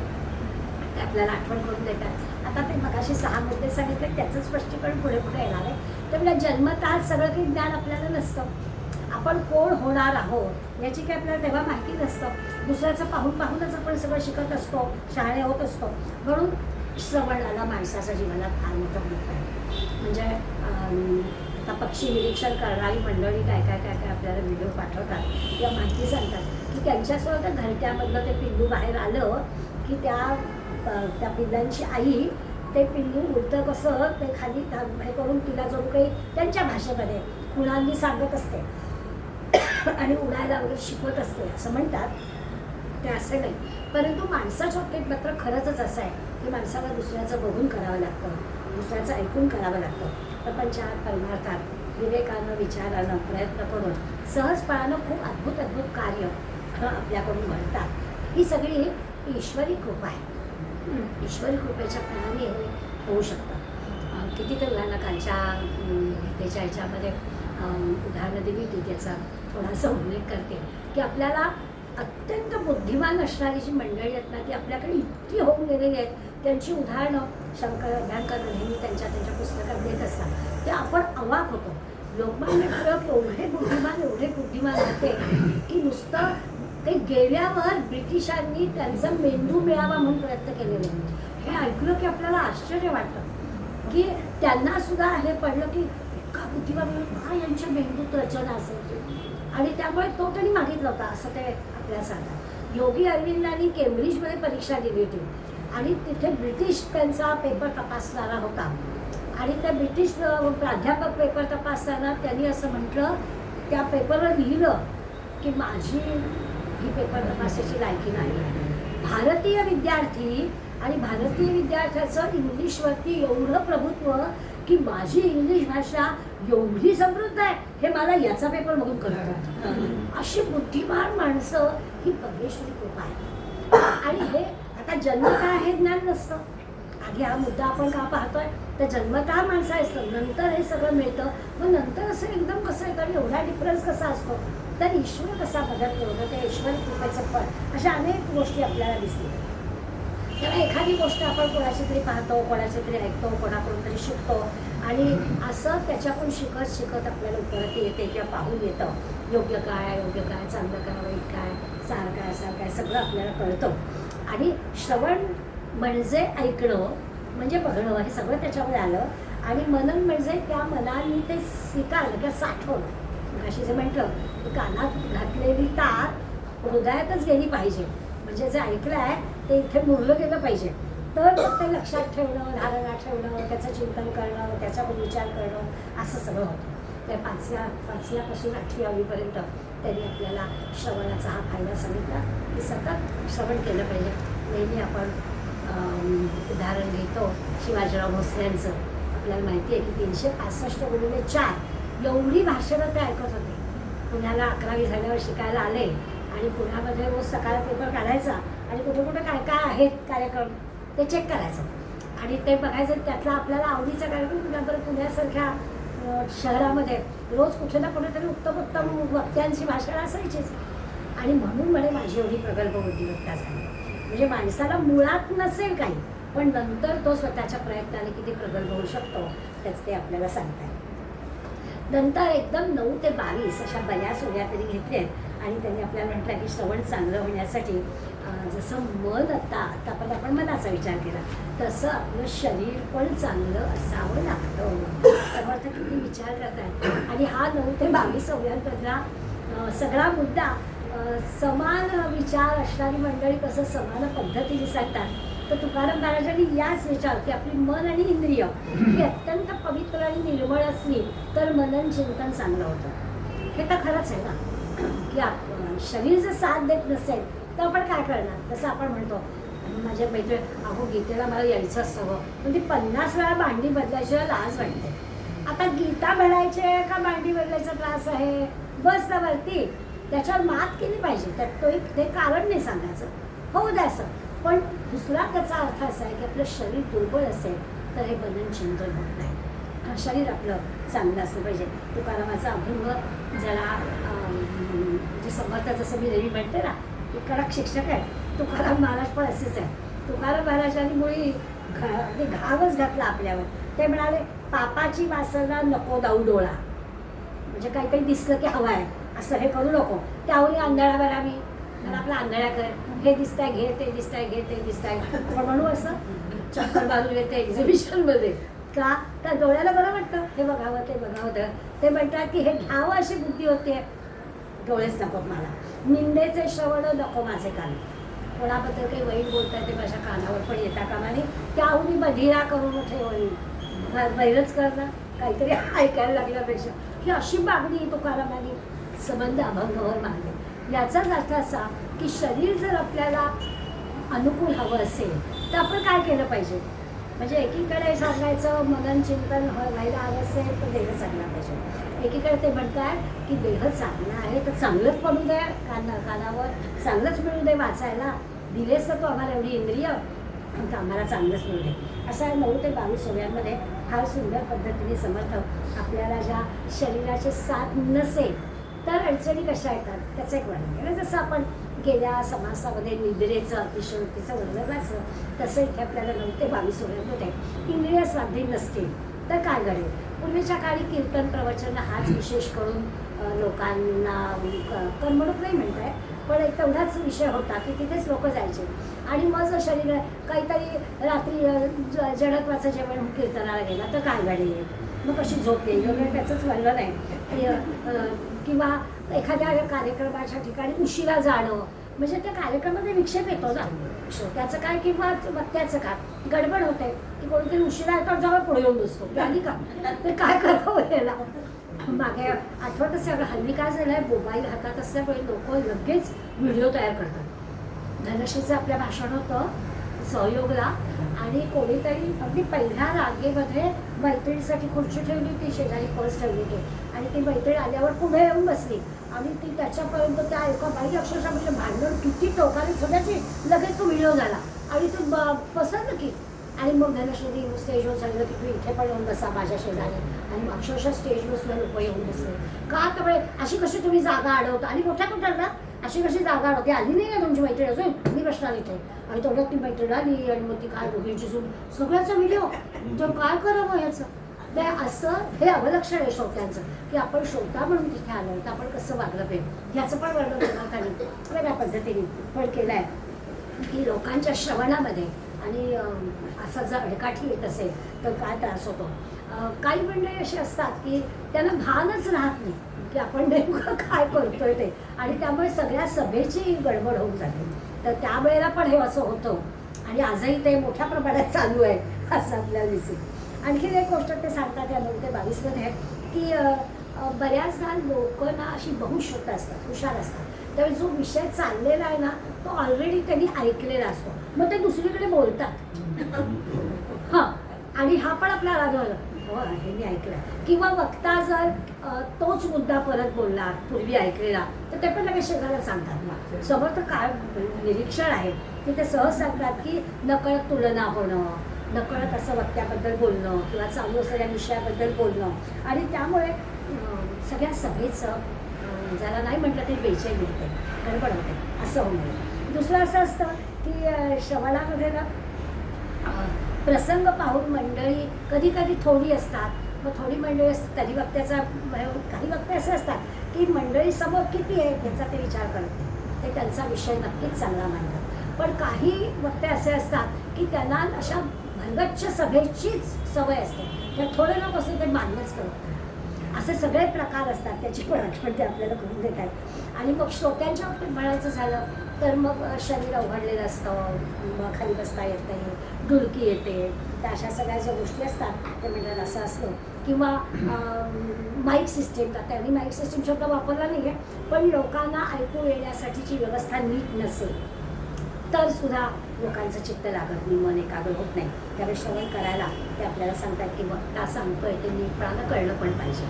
ते आपल्याला आठवण करून देतात. आता ते मगाशी 6 मुद्दे सांगितले, त्याचं स्पष्टीकरण पुढे येणार आहे. तर म्हणजे जन्मतः सगळं काही ज्ञान आपल्याला नसतं. आपण कोण होणार आहोत याची काही आपल्याला तेव्हा माहिती नसतं. दुसऱ्याचं पाहूनच आपण सगळं शिकत असतो, शहाणे होत असतो. म्हणून श्रवणाला माणसाच्या जीवनात फार मोठं महत्त्व आहे. म्हणजे आता पक्षी निरीक्षण करणारी मंडळी काय आपल्याला व्हिडिओ पाठवतात किंवा माहिती सांगतात की त्यांच्यासोबत घरट्यामधलं ते पिल्लू बाहेर आलं की त्या पिल्लांची आई ते पिल्लू उडतं कसं ते खाली हे करून तिला जो काही त्यांच्या भाषेमध्ये कुणांनी सांगत असते आणि उडायला वगैरे शिकवत असते असं म्हणतात. ते असं नाही, परंतु माणसाच्या बाबतीत मात्र खरंच असं आहे की माणसाला दुसऱ्याचं बघून करावं लागतं, दुसऱ्याचं ऐकून करावं लागतं. प्रपंचात, परमार्थात विवेकानं, विचारानं, प्रयत्न करून सहजपणानं खूप अद्भुत कार्य आपल्याकडून घडतात. ही सगळी ईश्वरी कृपा आहे. ईश्वरी कृपेच्या फळाने हे होऊ शकतं. कितीतरी उदाहरणं कालच्या गीतेच्या ह्याच्यामध्ये उदाहरणं दिली होती, त्याचा थोडासा उल्लेख करते की आपल्याला अत्यंत बुद्धिमान असणारी जी मंडळी आहेत ना, ती आपल्याकडे इतकी होऊन गेलेली आहेत. त्यांची उदाहरणं शंकर अभ्यंकर नेहमी त्यांच्या पुस्तकात देत असतात. ते आपण अवाक होतो. लोकमान्य टिळक एवढे बुद्धिमान होते की नुसतं ते गेल्यावर ब्रिटिशांनी त्यांचा मेंदू मिळावा म्हणून प्रयत्न केलेले. हे ऐकलं की आपल्याला आश्चर्य वाटतं की त्यांना सुद्धा हे पडलं की इतका बुद्धिमान काय यांच्या मेंदूत रचना असेल, आणि त्यामुळे तो त्यांनी मागितला होता असं ते आपल्याला सांगतात. योगी अरविंदांनी केम्ब्रिजमध्ये परीक्षा दिली होती आणि तिथे ब्रिटिश त्यांचा पेपर तपासणारा होता आणि त्या ब्रिटिश प्राध्यापक पेपर तपासताना त्यांनी असं म्हटलं, त्या पेपरवर लिहिलं की माझी ही पेपर तपासायची लायकी नाही. भारतीय विद्यार्थी आणि भारतीय विद्यार्थ्याचं इंग्लिशवरती एवढं प्रभुत्व की माझी इंग्लिश भाषा एवढी समृद्ध आहे हे मला याचा पेपर बघून कळतं. अशी बुद्धिमान माणसं ही परमेश्वरी कृपा आहे. आणि हे आता जन्म काय हे ज्ञान नसतं, आधी हा मुद्दा आपण का पाहतोय, तर जन्मतः माणसं असतं, नंतर हे सगळं मिळतं. मग नंतर असं एकदम कसं आहे, कारण एवढा डिफरन्स कसा असतो, तर ईश्वर कसा मदत करतो, ते ईश्वर कृपेचं फळ, अशा अनेक गोष्टी आपल्याला दिसतील. तेव्हा एखादी गोष्ट आपण कोणाची तरी पाहतो, कोणाची तरी ऐकतो, कोणाकडून तरी शिकतो, आणि असं त्याच्याकडून शिकत शिकत आपल्याला उपरती येते किंवा पाहून येतं योग्य काय, चांगलं काय, वाईट काय, सार काय, असार काय, सगळं आपल्याला कळतं. आणि श्रवण म्हणजे ऐकणं, म्हणजे बघणं, हे सगळं त्याच्यामध्ये आलं. आणि मनन म्हणजे त्या मनाने ते स्वीकारलं किंवा साठवलं. अशी जे म्हटलं की कानात घातलेली तार हृदयातच गेली पाहिजे, म्हणजे जे ऐकलं आहे ते इथे मुरलं गेलं पाहिजे. तर ते लक्षात ठेवणं, धारणा ठेवणं, त्याचं चिंतन करणं, त्याच्यावर विचार करणं, असं सगळं होतं. त्या पाचव्यापासून 8वीपर्यंत त्यांनी आपल्याला श्रवणाचा हा फायदा सांगितला की सतत श्रवण केलं पाहिजे. नेहमी आपण उदाहरण घेतो शिवाजीराव भोसले यांचं. आपल्याला माहिती आहे की 365x4 एवढी भाषणं ते ऐकत होते. पुण्याला 11वी झाल्यावर शिकायला आले आणि पुण्यामध्ये रोज सकाळ पेपर काढायचा आणि कुठे कुठे काय काय आहेत कार्यक्रम ते चेक करायचं आणि ते बघायचं. त्यातला आपल्याला आवडीचा कार्यक्रम पुण्यासारख्या शहरामध्ये रोज कुठे ना कुठेतरी उत्तम वक्त्यांची भाषणं असायचीच. आणि म्हणून म्हणे माझी एवढी प्रगल्भ बुद्धिमत्ता झाली. म्हणजे माणसाला मुळात नसेल काही, पण नंतर तो स्वतःच्या प्रयत्नाने किती प्रगल्भ होऊ शकतो त्याच ते आपल्याला सांगताय. नंतर एकदम 9 ते 22 अशा बऱ्याच ओळ्या तरी घेतल्या आहेत आणि त्यांनी आपल्याला म्हटलं की श्रवण चांगलं होण्यासाठी जसं मन आतापर्यंत आपण मनाचा विचार केला तसं आपलं शरीर पण चांगलं असावं लागतं. समर्थ किती विचार करताय. आणि हा 9 ते 22 ओळ्यांमधला सगळा मुद्दा समान विचार असणारी मंडळी कसं समान पद्धतीने सांगतात. तर तुकाराम महाराजांनी याच विचार की आपली मन आणि इंद्रिय ही अत्यंत पवित्र आणि निर्मळ असली तर मनन चिंतन चांगलं होतं. हे तर खरंच आहे ना की शरीर जर साथ देत नसेल तर आपण काय करणार. तसं आपण म्हणतो माझ्या मैत्रीण अहो गीतेला मला यायचं असतं पण ती 50 वेळा मांडी बदलायची लाज वाटते. आता गीता म्हणायचे का मांडी बदलायचा त्रास आहे, बस ना वरती त्याच्यावर मात केली पाहिजे. तर तो एक ते कारण नाही सांगायचं, होऊ द्या असं. पण दुसरा त्याचा अर्थ असा आहे की आपलं शरीर दुर्बळ असेल तर हे मनन चिंतन होत नाही. शरीर आपलं चांगलं असलं पाहिजे. तुकारामाचा अभंग जरा जे समर्थ जसं मी नेहमी म्हणते ना की कडक शिक्षक आहे. तुकाराम महाराज पण असेच आहे. तुकाराम महाराजांनी मुळी घावच घातला आपल्यावर. ते म्हणाले पापाची वासना नको दाऊ डोळा, म्हणजे काही दिसलं की हवं आहे असं हे करू नको. त्यावेळी आंधळावर आम्ही मला आपला आंधळा कर, हे दिसताय घे, ते दिसताय घे, ते दिसताय. आपण म्हणू असं चक्कर बाजूला येते एक्झिबिशनमध्ये का त्या डोळ्याला बरं वाटतं हे बघावं ते बघावं. ते म्हणतात की हे घ्यावं अशी बुद्धी होते. डोळेच नको मला, निंदेचे श्रवण नको माझे कान. कोणाबद्दल काही वाईट बोलताय ते माझ्या कानावर पण येता कामा नये. त्याहून बधिरा करून ठेवणी बैरच करणं काहीतरी ऐकायला लागल्यापेक्षा ही अशी मागणी तुकारामांनी संबंध अभंगावर मागली. याचाच अर्थ असा की शरीर जर आपल्याला अनुकूल हवं असेल तर आपण काय केलं पाहिजे. म्हणजे एकीकडे सांगायचं मनन चिंतन व्हायला हवं असेल तर देह चांगला पाहिजे. एकीकडे ते म्हणतात की देह चांगला आहे तर चांगलंच पडू दे, कानावर चांगलंच मिळू दे वाचायला, दिलेस तर तो आम्हाला एवढी इंद्रिय तर आम्हाला चांगलंच मिळू दे. असा 9 ते 22 ओव्यांमध्ये फार सुंदर पद्धतीने समर्थ आपल्याला ज्या शरीराचे साथ नसेल तर अडचणी कशा येतात त्याचं एक वर्णन केलं. जसं आपण गेल्या समासामध्ये निद्रेचं अतिशयोक्तीचं वर्णन वाचलं तसं इथे आपल्याला 9 ते 22 ओव्यांमध्ये इंद्रिय स्वाधीन नसतील तर काय घडेल. पूर्वीच्या काळी कीर्तन प्रवचन हाच विशेष करून लोकांना करमणूक नाही म्हणताय पण एक तेवढाच विषय होता की तिथेच लोक जायचे. आणि मग जर शरीर काहीतरी रात्री जडत्वाचं जेवण कीर्तनाला गेला तर काय घडेल, मग कशी झोप येईल वगैरे त्याचंच वर्णन आहे. किंवा एखाद्या कार्यक्रमाच्या ठिकाणी उशिरा जाणं म्हणजे त्या कार्यक्रमामध्ये विक्षेप येतो ना श्रोत्याचं काय किंवा वक्त्याचं काय, गडबड होते की कोणीतरी उशिरा येतो जवळ पुढे येऊन बसतो आली का तर काय करावं याला. मागे आठवतच सगळं हल्ली काय झालं आहे मोबाईल हातात असल्यामुळे लोक लगेच व्हिडिओ तयार करतात. धनश्रीचं आपल्या भाषण होतं सहयोगला आणि कोणीतरी अगदी पहिल्या रांगेमध्ये मैत्रिणीसाठी खुर्ची ठेवली होती, शेजारी पर्स ठेवली होती आणि ती मैत्रीण आल्यावर पुढे येऊन बसली आणि ती त्याच्यापर्यंत त्या एका बाई अक्षरशः म्हणजे भांडण किती टोकाने सोडायची लगेच तो व्हिडिओ झाला आणि तू पसंत की आणि मग धनश्री स्टेजवर सांगितलं की तू इथे पण येऊन बसा माझ्या शेजारी, आणि अक्षरशः स्टेजवर सुद्धा लोक येऊन बसले. का तर अशी कशी तुम्ही जागा अडवता, आणि मोठ्या कुठं अशी कशी जागा अडवते, आली नाही का तुमची मैत्रीण अजून, मी बसणार इथे, आणि तेवढ्यात ती मैत्रीण आली आणि मग ती काय दोघींची सून सगळ्याचा व्हिडिओ, तर काय करावं ह्याचं. ते असं हे अवलक्षण आहे श्रोत्यांचं, की आपण श्रोता म्हणून तिथे आलो तर आपण कसं वागलं पाहिजे. ह्याचं पण वर्णन करण्यात वेगळ्या पद्धतीने पण केलं आहे, की लोकांच्या श्रवणामध्ये आणि असा जर अडकाठी येत असेल तर काय त्रास होतो. काही मंडळी अशी असतात की त्यांना भानच राहत नाही की आपण नेमकं काय करतोय ते, आणि त्यामुळे सगळ्या सभेची गडबड होऊन जाते. तर त्यावेळेला पण हे असं होतं, आणि आजही ते मोठ्या प्रमाणात चालू आहे असं आपल्याला दिसेल. आणखीन एक गोष्ट ते सांगतात या 9 ते 22 मध्ये, की बऱ्याचदा लोक ना अशी बहुश्रुत असतात, हुशार असतात. त्यावेळी जो विषय चाललेला आहे ना तो ऑलरेडी त्यांनी ऐकलेला असतो, मग ते दुसरीकडे बोलतात. हां, आणि हा पण आपल्याला आढळलं, हो हे मी ऐकलं. किंवा वक्ता जर तोच मुद्दा परत बोलला पूर्वी ऐकलेला, तर ते पण लगेच शेजाऱ्याला सांगतात. समोर तर काय निरीक्षण आहे की ते सहज सांगतात की नकळत तुलना होणं, नकळत असं वक्त्याबद्दल बोलणं किंवा चालू असलेल्या विषयाबद्दल बोलणं, आणि त्यामुळे सगळ्या सभेचं ज्याला नाही म्हटलं तरी बेचैन होते, गडबड होते, असं होणं. दुसरं असं असतं की श्रवणामध्ये ना प्रसंग पाहून मंडळी कधी कधी थोडी असतात, मग थोडी मंडळी असतात, कधी वक्त्याचा काही वक्ते असे असतात की मंडळी समोर किती आहे याचा ते विचार करत नाही, ते त्यांचा विषय नक्कीच चांगला मांडतात. पण काही वक्ते असे असतात की त्यांना अशा भरगच्च सभेचीच सवय असते, त्या थोडे लोक असते ते मान्यच करत नाही. असे सगळे प्रकार असतात, त्याची पण आठवण ते आपल्याला करून देत आहेत. आणि मग श्रोत्यांच्या बाबतीत म्हणायचं झालं तर मग शरीर अवघडलेलं असतं, मग खाली बसता येत नाही, डुलकी येते, त्या अशा सगळ्या ज्या गोष्टी असतात ते म्हणतात असं असतं. किंवा माईक सिस्टीम, तर त्यांनी माईक सिस्टीम शब्द वापरला नाही आहे, पण लोकांना ऐकू येण्यासाठीची व्यवस्था नीट नसेल तर सुद्धा लोकांचं चित्त लागत नाही, मन एकाग्र होत नाही. त्यावेळी श्रवण करायला ते आपल्याला सांगतात की वक्ता सांगतोय ते नीटपणानं कळलं पण पाहिजे.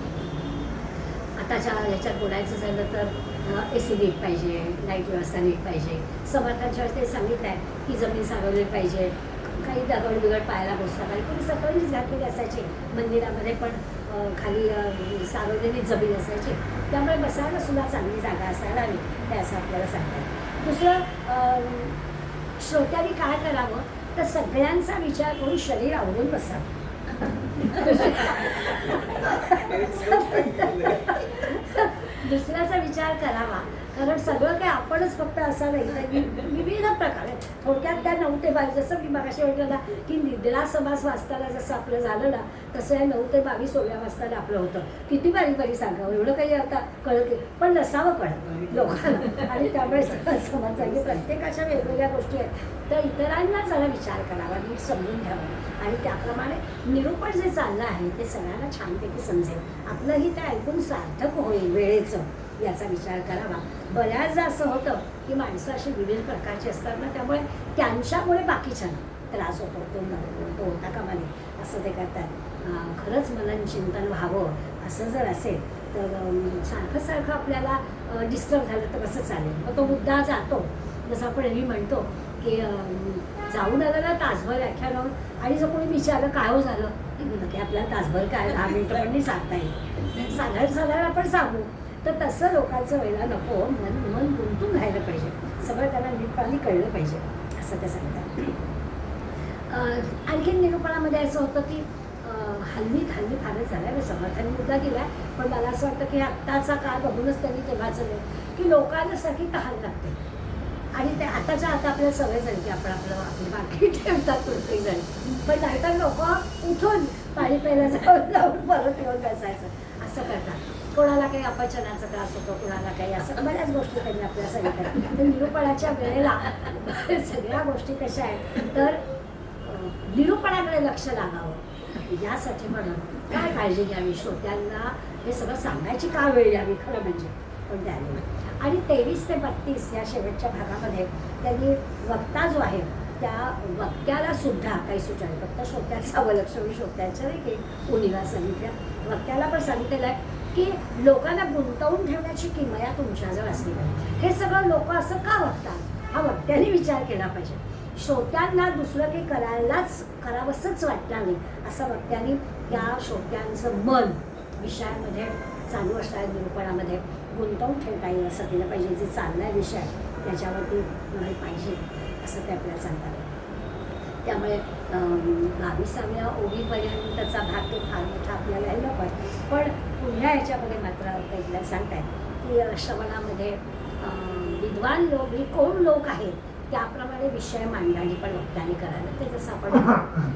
आताच्या ह्याच्यात बोलायचं झालं तर AC नीट पाहिजे, लाईट व्यवस्था नीट पाहिजे. समर्थांच्या वेळेस ते सांगितलं आहे की जमीन सारवली पाहिजे, काही दगड बिगड पायाला बसता पाहिजे. कोणी सकाळीच घातलेली असायची, मंदिरामध्ये पण खाली सारवलेली जमीन असायची, त्यामुळे बसायला सुद्धा चांगली जागा असायला हवी, ते असं आपल्याला सांगतात. दुसरं, श्रोत्यांनी काय करावं तर सगळ्यांचा विचार करून शरीर आवरून बसावं. दुसऱ्याचा विचार करावा, कारण सगळं काही आपणच फक्त असं नाही, तर विविध प्रकारे. थोडक्यात त्या 9 ते 22 जसं मी मगाशी म्हटलं ना की निद्रा समास वाचताना जसं आपलं झालं ना तसं हे 9 ते 22 सोहळ्या वाचताना आपलं होतं. किती बारीक बारीक सांगावं, एवढं काही आता कळत, पण नसावं कळत लोकांना. आणि त्यामुळे समजायचं की प्रत्येकाच्या वेगवेगळ्या गोष्टी आहेत, तर इतरांना जरा विचार करावा, नीट समजून घ्यावं, आणि त्याप्रमाणे निरूपण जे चाललं आहे ते सगळ्यांना छानपैकी समजेल, आपलंही ते ऐकून सार्थक होईल वेळेचं, याचा विचार करावा. बऱ्याचदा असं होतं की माणसं अशी विविध प्रकारची असतात ना, त्यामुळे त्यांच्यामुळे बाकीच्यांना त्रास होतो, तो होता कामा नये असं ते करतात. खरंच मनन चिंतन व्हावं असं जर असेल तर सारखं सारखं आपल्याला डिस्टर्ब झालं तर कसं चालेल. मग तो मुद्दा जातो, जसं आपण नेहमी म्हणतो की जाऊन आलं ना तासभर व्याख्यान, आणि जर कोणी विचारलं काय हो झालं की आपल्याला तासभर काय 10 मिनिटं पण नाही सांगता येईल, साधारण आपण सांगू. तर तसं लोकांचं वेळेला नको, मन गुंतून राहिलं पाहिजे, सगळं त्यांना नीटपणे कळलं पाहिजे असं ते सांगतात. आणखीन निरूपणामध्ये असं होतं की हल्ली फारच झालं आहे, समर्थांनी मुद्दा दिला आहे, पण मला असं वाटतं की आत्ताचा काळ बघूनच त्यांनी तेव्हाचं नाही की लोकांना सगळी तहान लागते, आणि ते आताच्या आता आपल्याला सवय झाली की आपण आपली बाकी ठेवतात प्रत्येक जण, पण नाहीतर लोक उठून पाणी प्यायला जाऊन परत येऊन बसायचं असं करतात. कोणाला काही अपचनाचा त्रास होतो, कोणाला काही असं बऱ्याच गोष्टी त्यांनी आपल्याला सांगितल्या. तर निरूपणाच्या वेळेला सगळ्या गोष्टी कशा आहेत तर निरूपणाकडे लक्ष लागावं, यासाठी म्हणून काय काळजी घ्यावी, श्रोत्यांना हे सगळं सांगायची का वेळ द्यावी खरं म्हणजे, पण द्यावी. आणि 23 ते 32 या शेवटच्या भागामध्ये त्यांनी वक्ता जो आहे त्या वक्त्याला सुद्धा काही सूचना, फक्त श्रोत्यांचं अवलक्षण, श्रोत्यांच्या देखील उणिवा सांगितल्या, वक्त्याला पण सांगितलेलं आहे की लोकांना गुंतवून ठेवण्याची किमया तुमच्याजवळ असली पाहिजे. हे सगळं लोक असं का बघतात हा वक्त्याने विचार केला पाहिजे. श्रोत्यांना दुसरं काही करावंसंच वाटणार नाही, असं वक्त्यांनी त्या श्रोत्यांचं मन विषयामध्ये चालू असणाऱ्या निरूपणामध्ये गुंतवून ठेवता येईल असं केलं पाहिजे. जे चाललाय विषय त्याच्यावरती नाही पाहिजे असं ते आपल्याला सांगतात. त्यामुळे 22व्या ओळीपर्यंतचा भाग तो फार मोठा आपल्याला यायला पण पुढल्या ह्याच्यामध्ये मात्र आपल्याला सांगतायत की श्रवणामध्ये विद्वान लोक म्हणजे कोण लोक आहेत त्याप्रमाणे विषय मांडणी पण वक्त्यांनी करायला. ते जसं आपण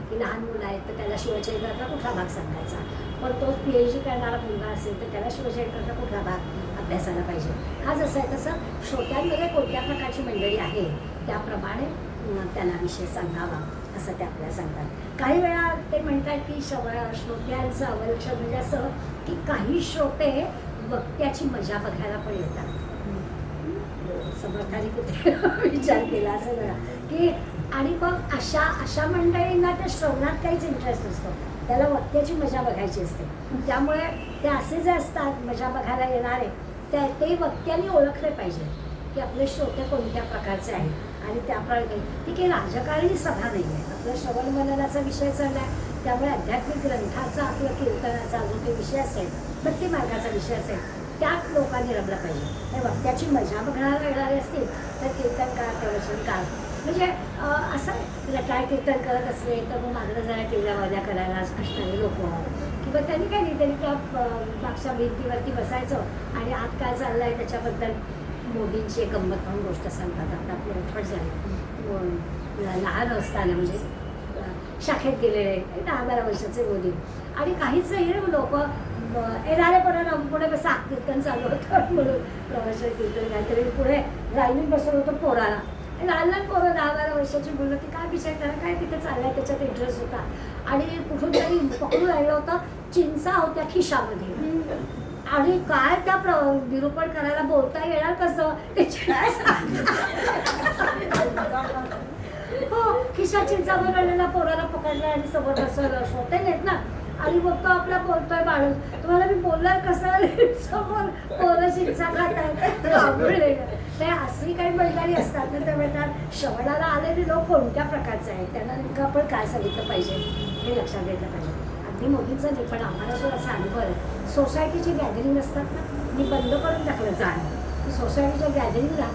की लहान मुलं आहेत तर त्याला शिवचरित्राचा कुठला भाग सांगायचा, पण तो PhD करणारा मुलगा असेल तर त्याला शिवचरित्राचा कुठला भाग अभ्यासाला पाहिजे. हा जसं आहे तसं श्रोत्यांमध्ये कोणत्या प्रकारची मंडळी आहे त्याप्रमाणे त्यांना विषय सांगावा असं ते आपल्याला सांगतात. काही वेळा ते म्हणतात की श्रोत्यांचं अवलक्षण म्हणजे असं की काही श्रोते वक्त्याची मजा बघायला पण येतात. समर्थाने कुठे विचार केला असं जरा की आणि मग अशा मंडळींना त्या श्रवणात काहीच इंटरेस्ट नसतो, त्याला वक्त्याची मजा बघायची असते. त्यामुळे ते असे जे असतात मजा बघायला येणारे ते वक्त्यांनी ओळखले पाहिजे की आपले श्रोते कोणत्या प्रकारचे आहेत आणि त्याप्रमाणे ती काही राजकारणी सभा नाही आहे. आपलं श्रवण मननाचा विषय चालला आहे त्यामुळे आध्यात्मिक ग्रंथाचा आपला कीर्तनाचा जो काही विषय असेल भक्ती मार्गाचा विषय असेल त्यात लोकांनी रमलं पाहिजे. हे वक्त्याची मजा बघायला येणारे असतील तर कीर्तनकार प्रवचनकार म्हणजे असं रटाळ कीर्तन करत असले तर मग मागणं जरा टिवल्या करायला असणारे लोक किंवा त्यांनी काय नाही त्यांनी त्या मागच्या भिंतीवरती बसायचं आणि आत काय चाललं आहे त्याच्याबद्दल मोदींची एक गंमत म्हणून गोष्ट सांगतात. आता आपली आठवण झाली लहान असताना म्हणजे शाखेत गेलेले 10-12 वर्षाचे मोदी आणि काहीच नाही लोक येणारे परत पुढे बसा कीर्तन चालू होतं म्हणून प्रवचन कीर्तन काहीतरी पुढे लाईनीत बसवलं होतं पोराला. लहान लहान पोरं 10-12 वर्षाची मुलं की काय विचार त्याला काय तिथे चाललंय त्याच्यात इंटरेस्ट होता आणि कुठून तरी पकडून राहिलं होतं चिंचा होत्या खिशामध्ये आणि काय त्या निरूपण करायला बोलता येणार कसं हो खिशा चिंचावर राहिलेला पोराला पकडला आणि समोर बसवलं श्रोते नाहीत ना आणि मग तो आपला बोलतोय बाळू तुम्हाला मी बोलणार कसं समोर पोरं चिंचा खातायत. ते अशी काही मंडळी असतात ना ते म्हणतात श्रवणाला आलेले लोक कोणत्या प्रकारचे आहेत त्यांना नेमकं आपण काय सांगितलं पाहिजे हे लक्षात घेतलं पाहिजे. अगदी मोठीचं नाही पण आम्हाला जो असा अनुभव आहे सोसायटीची गॅदरिंग असतात ना मी बंद करून टाकलं जाणं सोसायटीच्या गॅदरिंगला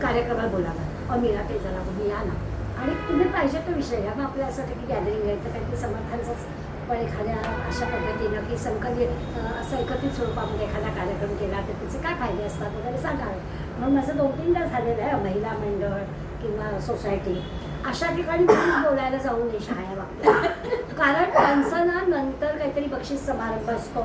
कार्यक्रमाला बोलावा मीरा ते जरा तुम्ही या ना आणि तुम्ही पाहिजे तो विषय घ्या. मग आपल्या असं की गॅदरिंग आहे तर काहीतरी समर्थांचंच पण एखाद्या अशा पद्धतीनं की संकलित असं एकत्रित स्वरूपामध्ये एखादा कार्यक्रम केला तर त्याचे काय फायदे असतात वगैरे सांगावे. म्हणून माझं 2-3दा झालेलं आहे महिला मंडळ किंवा सोसायटी अशा ठिकाणी तुम्ही बोलायला जाऊ नये शहाण्या वागतात कारण त्यांचं ना नंतर काहीतरी बक्षीस समारंभ असतो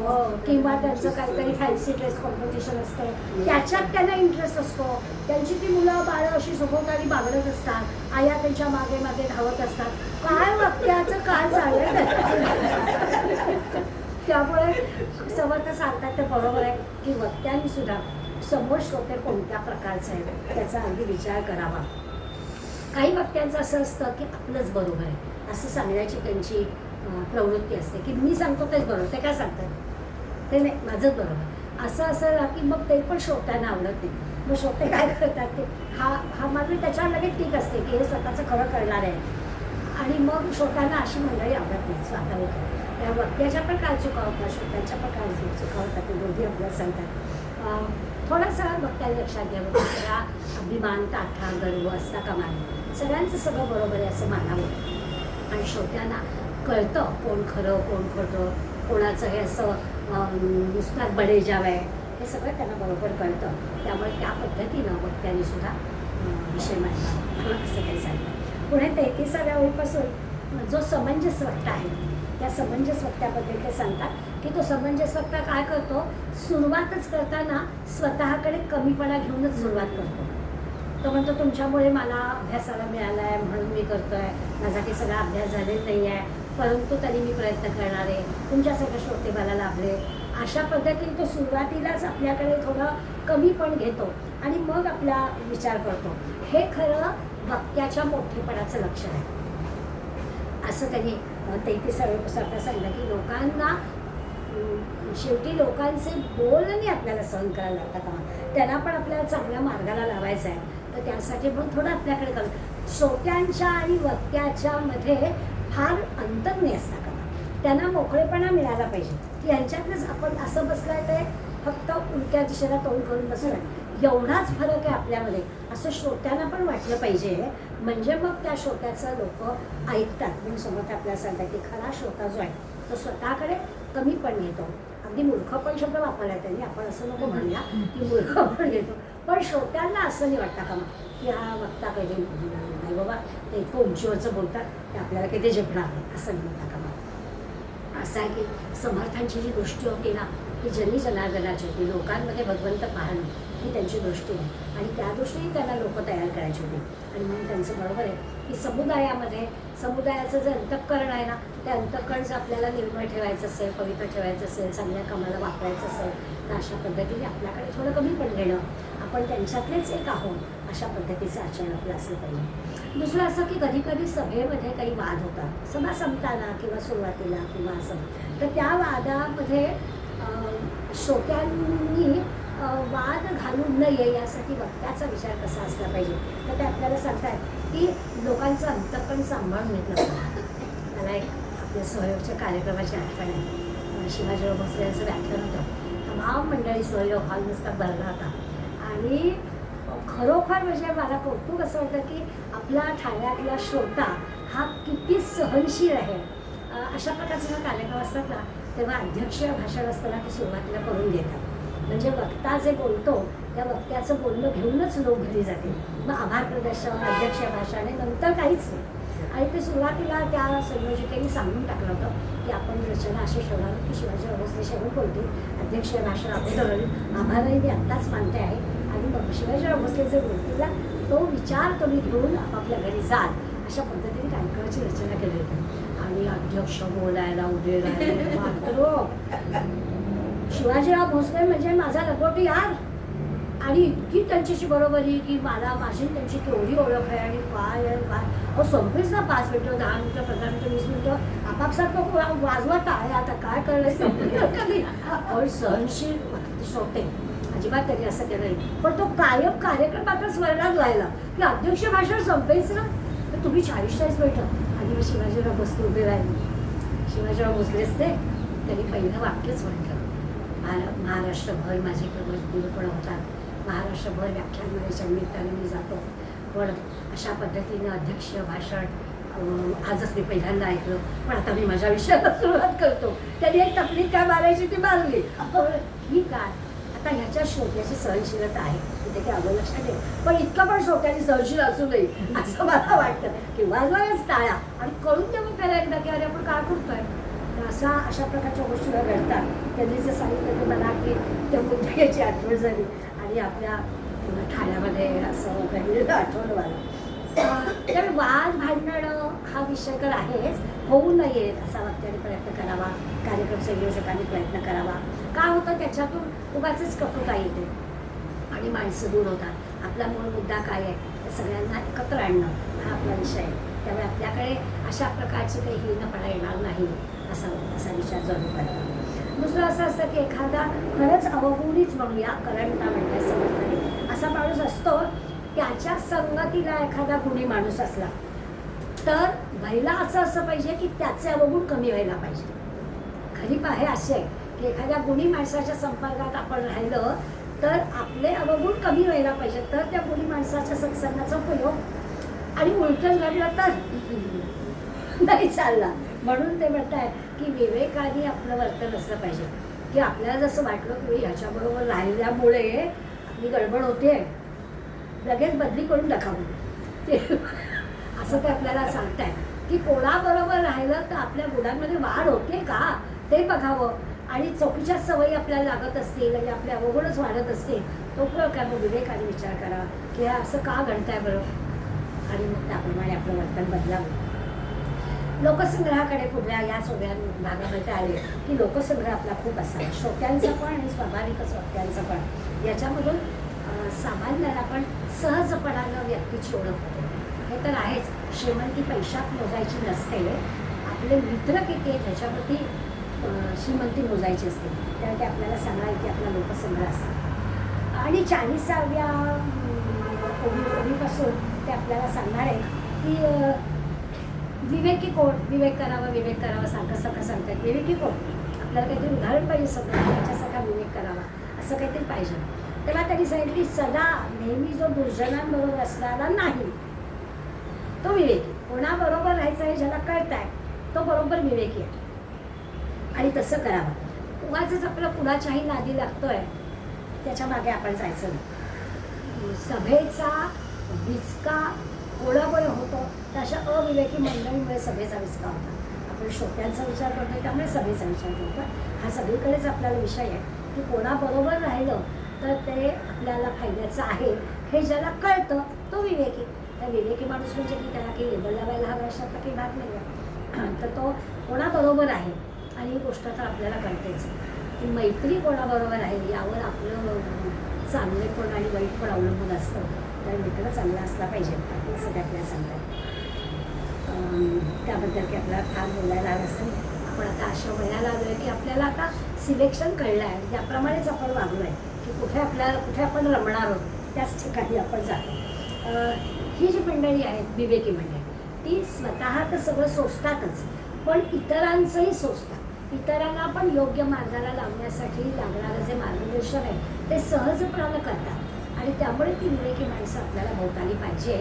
किंवा त्यांचं काहीतरी फॅन्सी ड्रेस कॉम्पिटिशन असतं त्याच्यात त्यांना इंटरेस्ट असतो. त्यांची ती मुलं बाळं अशी सभोवताली बागडत असतात आया त्यांच्या मागे मागे धावत असतात काय वक्त्याचं काय चाललंय. त्यामुळे समर्थ सांगतात ते बरोबर आहे की वक्त्यांनी सुद्धा समोर श्रोते कोणत्या प्रकारचे आहेत त्याचा अगदी विचार करावा. काही वक्त्यांचं असं असतं की आपलंच बरोबर आहे असं सांगण्याची त्यांची प्रवृत्ती असते की मी सांगतो तेच बरोबर ते काय सांगतात ते नाही माझंच बरोबर असं असं की मग ते पण श्रोत्यांना आवडत नाही. मग श्रोते काय करतात ते हा मात्र त्याच्यावर लगेच ठीक असते की हे स्वतःचं खरं करणार आहे आणि मग श्रोत्यांना अशी मंडळी आवडत नाही स्वतः त्या वक्त्याच्या पण काय चुका होतात श्रोत्यांच्या पण काय चुका होतात ते दोघी आपल्याला सांगतात. थोडासा वक्त्याला लक्षात घ्यावं सगळा अभिमान ताठा गर्व असता कामा नये सगळ्यांचं सगळं बरोबर आहे असं मानावं आणि श्रोत्यांना कळतं कोण खरं कोण खोटं कोणाचं हे असं नुसताच बडेजाव आहे हे सगळं त्यांना बरोबर कळतं. त्यामुळे त्या पद्धतीनं वक्त्यांनी सुद्धा विषय मांडला असं काही सांगितलं. पुढे 33व्या ओळीपासून जो समंजस वक्ता आहे त्या समंजस वक्त्याबद्दल ते सांगतात की तो समंजस वक्ता काय करतो सुरुवातच करताना स्वतःकडे कमीपणा घेऊनच सुरुवात करतो. तो म्हणतो तुमच्यामुळे मला अभ्यासाला मिळाला आहे म्हणून मी करतो आहे माझा काही सगळा अभ्यास झालेला नाही आहे परंतु तरी मी प्रयत्न करणार आहे तुमच्या सगळ्या श्रोते मला लाभले अशा पद्धतीने तो सुरुवातीलाच आपल्याकडे थोडं कमी पण घेतो आणि मग आपला विचार करतो. हे खरं वक्त्याच्या मोठेपणाचं लक्षण आहे असं त्यांनी 33व्या आता सांगितलं की लोकांना शेवटी लोकांचे बोलणे आपल्याला सहन करायला लागतात त्यांना पण आपल्याला चांगल्या मार्गाला लावायचं आहे तर त्यासाठी मग थोडं आपल्याकडे करू. श्रोत्यांच्या आणि वक्त्याच्या मध्ये फार अंतर नाही असता का, त्यांना मोकळेपणा मिळाला पाहिजे की यांच्यातच आपण असं बसलाय ते फक्त उलट्या दिशेला तोंड करून बसलं एवढाच फरक आहे आपल्यामध्ये, असं श्रोत्यांना पण वाटलं पाहिजे. म्हणजे मग त्या श्रोत्याचं लोक ऐकतात. म्हणजे समोर आपल्याला सांगतात की खरा श्रोता जो आहे तो स्वतःकडे कमी पण येतो. अगदी मूर्ख पण शब्द वापरला त्यांनी, आपण असं नको म्हणूया की मूर्ख पण येतो, पण श्रोत्यांना असं नाही वाटतं का मग की हा वक्ता कधी नाही बाबा ते इतकं उंचीवरचं बोलतात ते आपल्याला किती झेपणार आहे, असं नाही वाटतं का मग. असं आहे की समर्थांची जी गोष्टी होती ना की जनी जनार्दनाची होती, लोकांमध्ये भगवंत पाहणं ही त्यांची दृष्टी आहे आणि त्या दृष्टीने त्यांना लोक तयार करायची होती. आणि म्हणून त्यांचं बरोबर आहे की समुदायाचं जे अंतःकरण आहे ना, ते अंतःकरण जर आपल्याला निर्मळ ठेवायचं असेल, पवित्र ठेवायचं असेल, चांगल्या कामाला वापरायचं असेल तर अशा पद्धतीने आपल्याकडे थोडं कमी पण घेणं, आपण त्यांच्यातलेच एक आहोत अशा पद्धतीचं आचरण आपलं असलं पाहिजे. दुसरं असं की कधी कधी सभेमध्ये काही वाद होतात, सभा संपताना किंवा सुरुवातीला किंवा असं, तर त्या वादामध्ये श्रोत्यांनी वाद घालू नये यासाठी वक्त्याचा विचार कसा असला पाहिजे. तर ते आपल्याला सांगतात की लोकांचं अंतःकरण सांभाळून घेतलं पाहिजे. मला एक आपल्या सहयोगच्या कार्यक्रमाची आठवण आहे. शिवाजीराव भोसले यांचं व्याख्यान होतं, तमाम मंडळी सहयोग हॉल नुसता भरला होता आणि खरोखर म्हणजे मला कौतुक असं वाटतं की आपला ठाण्यातला श्रोता हा किती सहनशील आहे. अशा प्रकारचे जेव्हा कार्यक्रम असतात ना तेव्हा अध्यक्ष भाषण असताना ते सुरुवातीला करून घेतात. म्हणजे वक्ता जे बोलतो त्या वक्त्याचं बोलणं घेऊनच लोक घरी जातील. मग आभार प्रदर्शन, अध्यक्ष भाषण नंतर काहीच नाही. आणि ते सुरुवातीला त्या संयोजकांनी सांगून टाकलं होतं की आपण रचना अशी ठेवणार की शिवाजीराव भोसले शेवट बोलतील, अध्यक्ष भाषण अगोदर होईल, आभारही मी आत्ताच मानते आहे आणि मग शिवाजीराव भोसले जे बोलतील ना तो विचार तुम्ही घेऊन आपापल्या घरी जाल, अशा पद्धतीने कार्यक्रमाची रचना केली होती. आणि अध्यक्ष बोलायला उभे राहिले. शिवाजीराव भोसले म्हणजे माझा लगोटी यार, आणि इतकी त्यांच्याशी बरोबरी की मला माझी त्यांची केवढी ओळख आहे आणि काय आहे काय. अहो संपेच ना 5 मिनिटं 10 मिनिटं 15 मिनिटं 20 मिनिटं आपापसात लोक वाजवत आहे. आता काय कळलं कधी. पण सहनशील श्रोते अजिबात तरी असं केलं नाही, पण तो कायम कार्यक्रमातच वर्णात व्हायला की अध्यक्ष भाषण संपेच ना तर तुम्ही 40-40 मिनिटं. आणि मग शिवाजीराव भोसले उभे राहिले. शिवाजीराव भोसलेच ते त्यांनी पहिलं वाक्यच म्हटलं, महाराष्ट्रभर माझे गुरुपण होतात, महाराष्ट्रभर व्याख्यान वेळेच्या निमित्ताने मी जातो, पण अशा पद्धतीनं अध्यक्ष भाषण आजच मी पहिल्यांदा ऐकलं, पण आता मी माझ्या विषयाला सुरुवात करतो. त्यांनी एक तकलीफ काय मारायची ती मारली. ही काय आता ह्याच्या श्रोत्याची सहनशीलता आहे तिथे काही अगोदर लक्षात नाही, पण इतकं पण श्रोत्याची सहनशील असू नये असं मला वाटतं की वाजवायच टाळ्या आणि कळून द्या मग त्याला एकदा की अरे आपण काय करतोय. अशा प्रकारच्या गोष्टी घडतात. त्यांनी जर सांगितलं तर मला की त्या मुद्द्याची आठवण झाली आणि आपल्या ठाण्यामध्ये असं घडलेलं आठवण मला. त्यामुळे वाद भांडणं हा विषय तर आहेच, होऊ नयेत असा वक्त्याने प्रयत्न करावा, कार्यक्रम संयोजकांनी प्रयत्न करावा. काय होतं त्याच्यातून उगाचच कटुता येते आणि माणसं दूर होतात. आपला मूळ मुद्दा काय आहे तर सगळ्यांना एकत्र आणणं हा आपला विषय आहे. त्यामुळे आपल्याकडे अशा प्रकारची काही हीनपणा येणार नाही असा विचार जरूर करावा. दुसरं असं असतं की एखादा खरंच अवगुणीच म्हणूया, करंटा म्हणताय समर्थाने, असा माणूस असतो त्याच्या संगतीला एखादा गुणी माणूस असला तर व्हायला असं पाहिजे की त्याचे अवगुण कमी व्हायला पाहिजे. खरी आहे असे आहे की एखाद्या गुणी माणसाच्या संपर्कात आपण राहिलं तर आपले अवगुण कमी व्हायला पाहिजे, तर त्या गुणी माणसाच्या सत्संगाचा उपयोग. आणि उलटच घडलं तर नाही चालला. म्हणून ते म्हणताय की विवेकाने आपलं वर्तन असलं पाहिजे की आपल्याला जसं वाटलं की ह्याच्याबरोबर राहिल्यामुळे आपली गडबड होते, लगेच बदली करून टाकावं ते असं ते आपल्याला सांगताय की कोणाबरोबर राहिलं तर आपल्या गुणांमध्ये वाढ होते का ते बघावं. आणि चौकीच्या सवयी आपल्याला लागत असतील आणि आपले अवगुणच वाढत असतील तो काय मग विवेकाने विचार करा की हे असं का घडतंय बरं, आणि मग त्याप्रमाणे आपलं वर्तन बदलावं. लोकसंग्रहाकडे पुढल्या या सगळ्या भागामध्ये आले की लोकसंग्रह आपला खूप असावा, श्रोत्यांचा पण आणि स्वाभाविकच वक्त्यांचा पण. याच्यामधून सामान्याला पण सहजपणानं व्यक्तीची ओळख होते. हे तर आहेच, श्रीमंती पैशात मोजायची नसते, आपले मित्र किती आहेत ह्याच्यावरती श्रीमंती मोजायची असते. त्यामुळे ते आपल्याला सांगाल की आपला लोकसंग्रह असा. आणि 40व्या ओवीपासून ते आपल्याला सांगणार आहे की विवेकी कोण, विवेक करावा सारखं सांगतात. विवेकी कोण, आपल्याला काहीतरी उदाहरण पाहिजे सगळं त्याच्यासारखा विवेक करावा असं काहीतरी पाहिजे. तेव्हा त्यांनी सांगितली सदा नेहमी जो दुर्जनांबरोबर असणारा नाही तो विवेकी. कोणाबरोबर राहायचं आहे ज्याला कळत आहे तो बरोबर विवेकी आहे आणि तसं करावं. उगाचच आपलं कुणाच्याही नादी लागतोय त्याच्या मागे आपण जायचं नाही. सभेचा विचका कोणामुळे होतो तर अशा अविवेकी मंडळीमुळे सभेचा विचका होता. आपण श्रोत्यांचा विचार करतोय त्यामुळे सभेचा विचार करतो. हा सगळीकडेच आपल्याला विषय आहे की कोणाबरोबर राहिलं तर ते आपल्याला फायद्याचं आहे हे ज्याला कळतं तो विवेकी. तर विवेकी माणूस म्हणजे की त्याला काही लेबल लावायला हवा अशातला काही भाग नाही आहे. तर तो कोणाबरोबर आहे आणि ही गोष्ट तर आपल्याला कळतेच की मैत्री कोणाबरोबर आहे यावर आपलं चांगलेपण आणि वाईटपण अवलंबून असतं. तर मित्र चांगला असला पाहिजे असं ते आपल्याला सांगतात. त्याबद्दल की आपल्याला फार बोलायला हवं असं नाही. आपण आता अशा वयाला आलो आहे की आपल्याला आता सिलेक्शन कळलं आहे. त्याप्रमाणेच आपण वागलो आहे की कुठे आपण रमणार आहोत त्याच ठिकाणी आपण जातो. ही जी मंडळी आहेत विवेकी मंडळी ती स्वतः तर सगळं सोसतातच पण इतरांचंही सोसतात. इतरांना पण योग्य मार्गाला लावण्यासाठी लागणारं जे मार्गदर्शन आहे ते सहजपणानं करतात आणि त्यामुळे ती विवेकी माणसं आपल्याला भोवताली पाहिजे.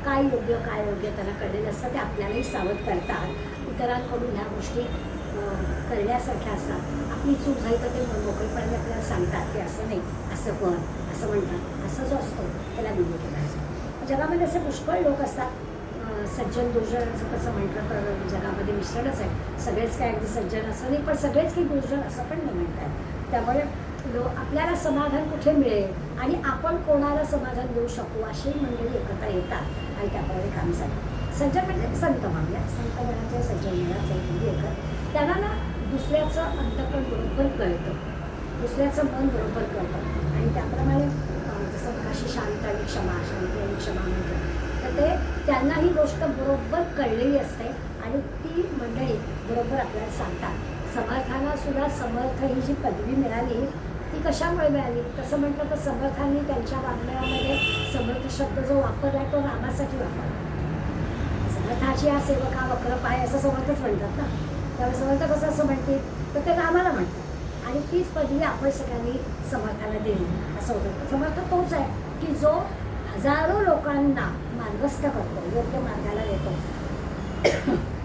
काय योग्य त्यांना कळलेलं असतं ते आपल्यालाही सावध करतात. इतरांकडून ह्या गोष्टी करण्यासारख्या असतात. आपली चूक झाली तर ते मोकळेपणाने आपल्याला सांगतात की असं नाही असं कर असं म्हणतात. असं जो असतो त्याला विवेकी माणसं. जगामध्ये असे पुष्कळ लोक असतात सज्जन दुर्जनाचं कसं म्हटलं तर जगामध्ये मिश्रणच आहे. सगळेच काय अगदी सज्जन असं नाही पण सगळेच काही दुर्जन असं पण नाही म्हणतात. त्यामुळे आपल्याला समाधान कुठे मिळेल आणि आपण कोणाला समाधान देऊ शकू अशी मंडळी एकत्र येतात आणि त्याप्रमाणे काम चालतं. सज्जन म्हणजे संत म्हणूया संत म्हणायचे सज्जन म्हणायचं एकत्र त्यांना ना दुसऱ्याचं अंतःकरण बरोबर कळतं दुसऱ्याचं मन बरोबर कळतं आणि त्याप्रमाणे जसं काशी शांत आणि क्षमा म्हणतो तर ते त्यांना ही गोष्ट बरोबर कळलेली असते आणि ती मंडळी बरोबर आपल्याला सांगतात. समर्थांना सुद्धा समर्थ ही जी पदवी मिळाली ती कशामुळे मिळाली तसं म्हटलं तर समर्थांनी त्यांच्या वाङ्मयामध्ये समर्थ शब्द जो वापरला तो रामासाठी वापरला. समर्थाची हा सेवका वक्रप आहे असं समर्थच म्हणतात ना. त्यामुळे समर्थ कसं असं म्हणतील तर ते रामाला म्हणतात आणि तीच पदवी आपण सगळ्यांनी समर्थाला देऊ असं होतं. समर्थ तोच आहे की जो हजारो लोकांना मार्गस्थ करतो योग्य मार्गाला देतो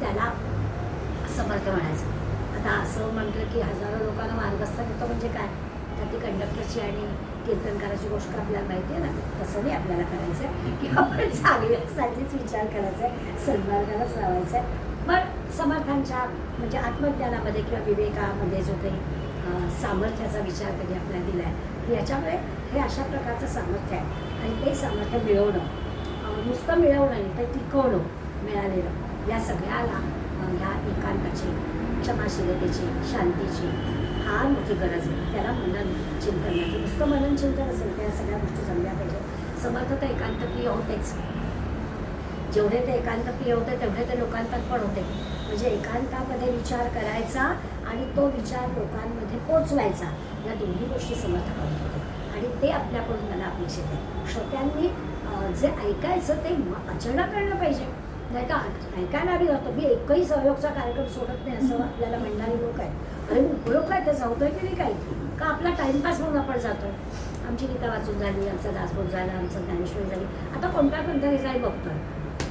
त्याला समर्थ म्हणायचं. आता असं म्हटलं की हजारो लोकांना मार्गस्थ देतो म्हणजे काय तर ती कंडक्टरची आणि कीर्तनकाराची गोष्ट आपल्याला माहिती आहे ना. तसं नाही आपल्याला करायचं आहे की आपण चांगल्यासाठीच विचार करायचा आहे सन्मार्गालाच लावायचं आहे. पण समर्थांच्या म्हणजे आत्मज्ञानामध्ये किंवा विवेकामध्ये जो काही सामर्थ्याचा विचार कधी आपल्याला दिला आहे याच्यामुळे हे अशा प्रकारचं सामर्थ्य आहे आणि ते सामर्थ्य मिळवणं नुसतं मिळवणं नाही तर टिकवणं मिळालेलं या सगळ्याला ह्या एकांताची क्षमाशीलतेची शांतीची फार मोठी गरज आहे. त्याला मनन चिंतनाची नुसतं मनन चिंतन असेल त्या सगळ्या गोष्टी जमल्या पाहिजे. समर्थ तर एकांतप्रिय होतेच. जेवढे ते एकांतप्रिय होते तेवढे ते लोकांतात पण होते. म्हणजे एकांतामध्ये विचार करायचा आणि तो विचार लोकांमध्ये पोचवायचा या दोन्ही गोष्टी समर्थ करत होते आणि ते आपल्याकडून मला अपेक्षित आहे. श्रोत्यांनी जे ऐकायचं ते अचानक कळलं पाहिजे. नाही तर ऐकायला आम्ही जातो मी एकही सहयोगचा कार्यक्रम सोडत नाही असं आपल्याला म्हणणारी लोक आहेत. अरे उपयोग काय त्याचा होतोय की नाही काय का आपला टाइमपास म्हणून आपण जातोय. आमची गीता वाचून झाली आमचा दासबोध झाला आमचं ज्ञानेश्वरी झाली आता कोणत्या रिझाईन बघतोय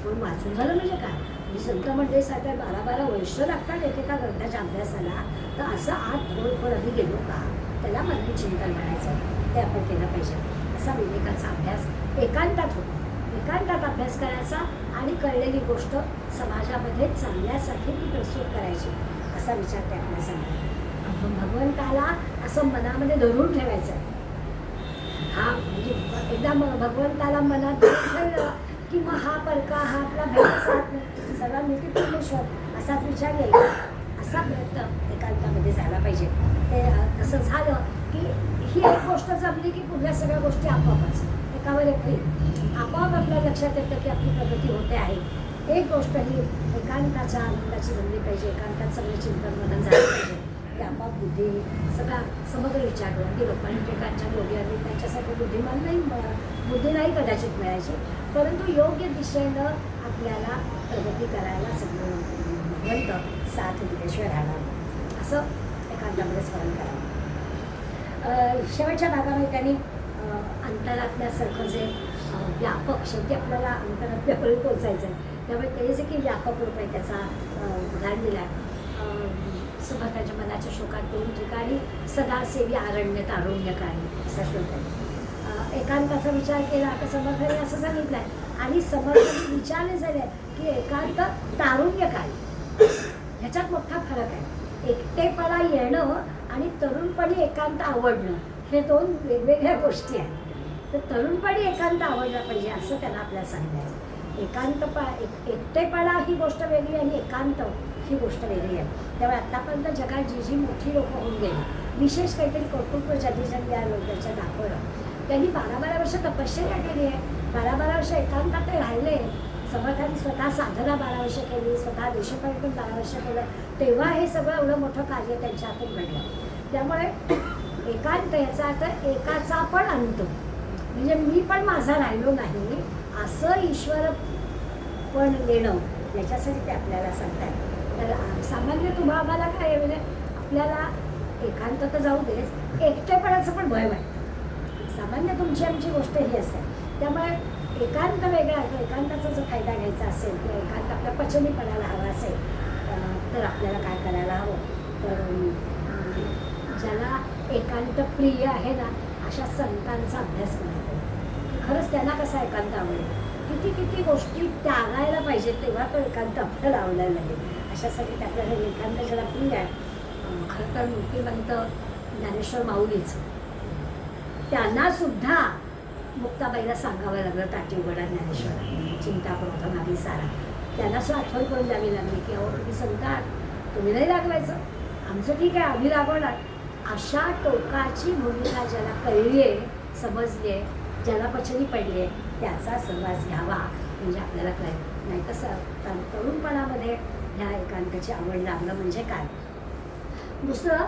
पण वाचून झालं म्हणजे काय मी संत मंडळी सारख्या 12-12 वर्ष लागतात एकेका ग्रंथाच्या अभ्यासाला. तर असं आत थोडं आम्ही गेलो का त्याला मनन चिंतन म्हणायचं ते आपण केलं पाहिजे. असा विवेकाचा अभ्यास एकांतात होतो. एकांतात अभ्यास करायचा आणि कळलेली गोष्ट समाजामध्ये चांगल्यासाठी ती प्रस्तुत करायची असा विचार ते आपल्याला सांगतात. भगवंताला असं मनामध्ये धरून ठेवायचं आहे. हा म्हणजे एकदा भगवंताला मनात ठेवलं की मग हा परका हा आपला भेटच राहत नाही सगळा मिठी परमेश्वर असाच विचार येईल. असा प्रयत्न एकांतामध्ये झाला पाहिजे. ते तसं झालं की ही एक गोष्ट जमली की पुढल्या सगळ्या गोष्टी आपोआपच एकावर एक होईल. आपोआप आपल्या लक्षात येतं की आपली प्रगती होते आहे. एक गोष्ट ही एकांताच्या आनंदाची जमली पाहिजे. एकांतात सगळे चिंतन मनन झालं पाहिजे. व्यापक बुद्धी सगळा समग्र विचार करून की लोकांच्या जोडी आली त्यांच्यासाठी बुद्धिमान नाही बुद्धी नाही कदाचित मिळायची, परंतु योग्य दिशेनं आपल्याला प्रगती करायला सगळं भगवंत साथ दिल्याशिवाय राहणार असं एखाद्यामध्ये स्मरण करावं. शेवटच्या भागामध्ये त्यांनी अंतरातल्यासारखं जे व्यापक शेवटी आपल्याला अंतरातल्यापर्यंत पोचायचं आहे, त्यामुळे ते जे की व्यापक रूप आहे त्याचा उदाहरण दिला. समर्थांच्या मनाच्या श्लोकात 2 ठिकाणी सदा सेवी आरण्य तारुण्यकारी असा श्लोक आहे. एकांताचा विचार केला तर समर्थाने असं सांगितलं आहे आणि समर्थाने विचारले झाले की एकांत तारुण्यकारी ह्याच्यात मोठा फरक आहे. एकटेपणा येणं आणि तरुणपणी एकांत आवडणं हे 2 वेगवेगळ्या गोष्टी आहेत. तर तरुणपणी एकांत आवडला पाहिजे असं त्यांना आपल्याला सांगायचं. एकटेपणा ही गोष्ट वेगळी आणि एकांत ही गोष्ट वेगळी आहे. त्यामुळे आत्तापर्यंत जगात जी मोठी लोकं होऊन गेली, विशेष काहीतरी कर्तृत्व ज्यांनी या लोकांच्या दाखवलं, त्यांनी 12-12 वर्ष तपश्चर्या केली आहे. 12-12 वर्ष एकांतात ते राहिले. समर्थांनी स्वतः साधना 12 वर्ष केली, स्वतः देशपर्यटन 12 वर्ष केलं, तेव्हा हे सगळं एवढं मोठं कार्य त्यांच्या हातून घडलं. त्यामुळे एकांत याचा अर्थ एकाचा पण अंत, म्हणजे मी पण माझा राहिलो नाही असं ईश्वर पण लेणं, याच्यासाठी ते आपल्याला सांगतात. तर सामान्य आम्हाला काय आहे, म्हणजे आपल्याला एकांत तर जाऊ देच, एकटेपणाचं पण भय वाटतं. सामान्य तुमची आमची गोष्ट ही असते. त्यामुळे एकांत वेगळा आहे. एकांताचा जर फायदा घ्यायचा असेल किंवा एकांत आपल्या पचनीपणाला हवा असेल तर आपल्याला काय करायला हवं, तर ज्याला एकांत प्रिय आहे ना अशा संतांचा अभ्यास करायला पाहिजे. खरंच त्यांना कसा एकांत आवडेल, किती गोष्टी त्यागायला पाहिजेत तेव्हा तो एकांत आपल्याला आवडायला लागेल. अशासाठी आपल्याला एकांत ज्याला प्रिय आहे, खरं तर मूर्तिमंत ज्ञानेश्वर माऊलीच त्यांना सुद्धा मुक्ताबाईला सांगावं लागलं ताटी उघडा ज्ञानेश्वर चिंता प्रथम आम्ही सारा. त्यांना सुद्धा आठवण करून द्यावी लागली की अहो तुम्ही संतान, तुम्ही नाही रागवायचं, आमचं ठीक आहे आम्ही रागवणार. अशा टोकाची भूमिका ज्याला कळली आहे, समजली आहे, ज्याला पचनी पडली आहे, त्याचा सहवास घ्यावा म्हणजे आपल्याला कळेल. नाही तर तरुणपणामध्ये ह्या एकांताची आवड लागलं म्हणजे काय. दुसरं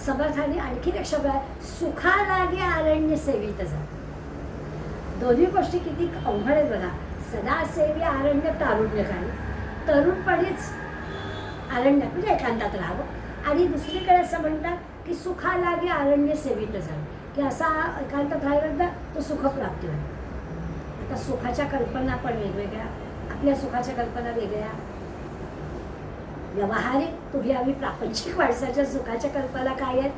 समर्थाने आणखी एक शब्द आहे, सुखा लागे अरण्य सेवित जा. दोन्ही गोष्टी किती अवघड आहेत बघा. सदा सेवी अरण्य तारुण्यकारी, तरुणपणीच अरण्य म्हणजे एकांतात राहावं. आणि दुसरीकडे असं म्हणतात की सुखा लागे अरण्य सेवित जा, की असा एकांतात राहिला तो सुखप्राप्ती होईल. आता सुखाच्या कल्पना पण वेगवेगळ्या, आपल्या सुखाच्या कल्पना वेगळ्या, व्यावहारिक तुम्ही आम्ही प्रापंचिक माणसाच्या सुखाच्या कल्पना काय आहेत.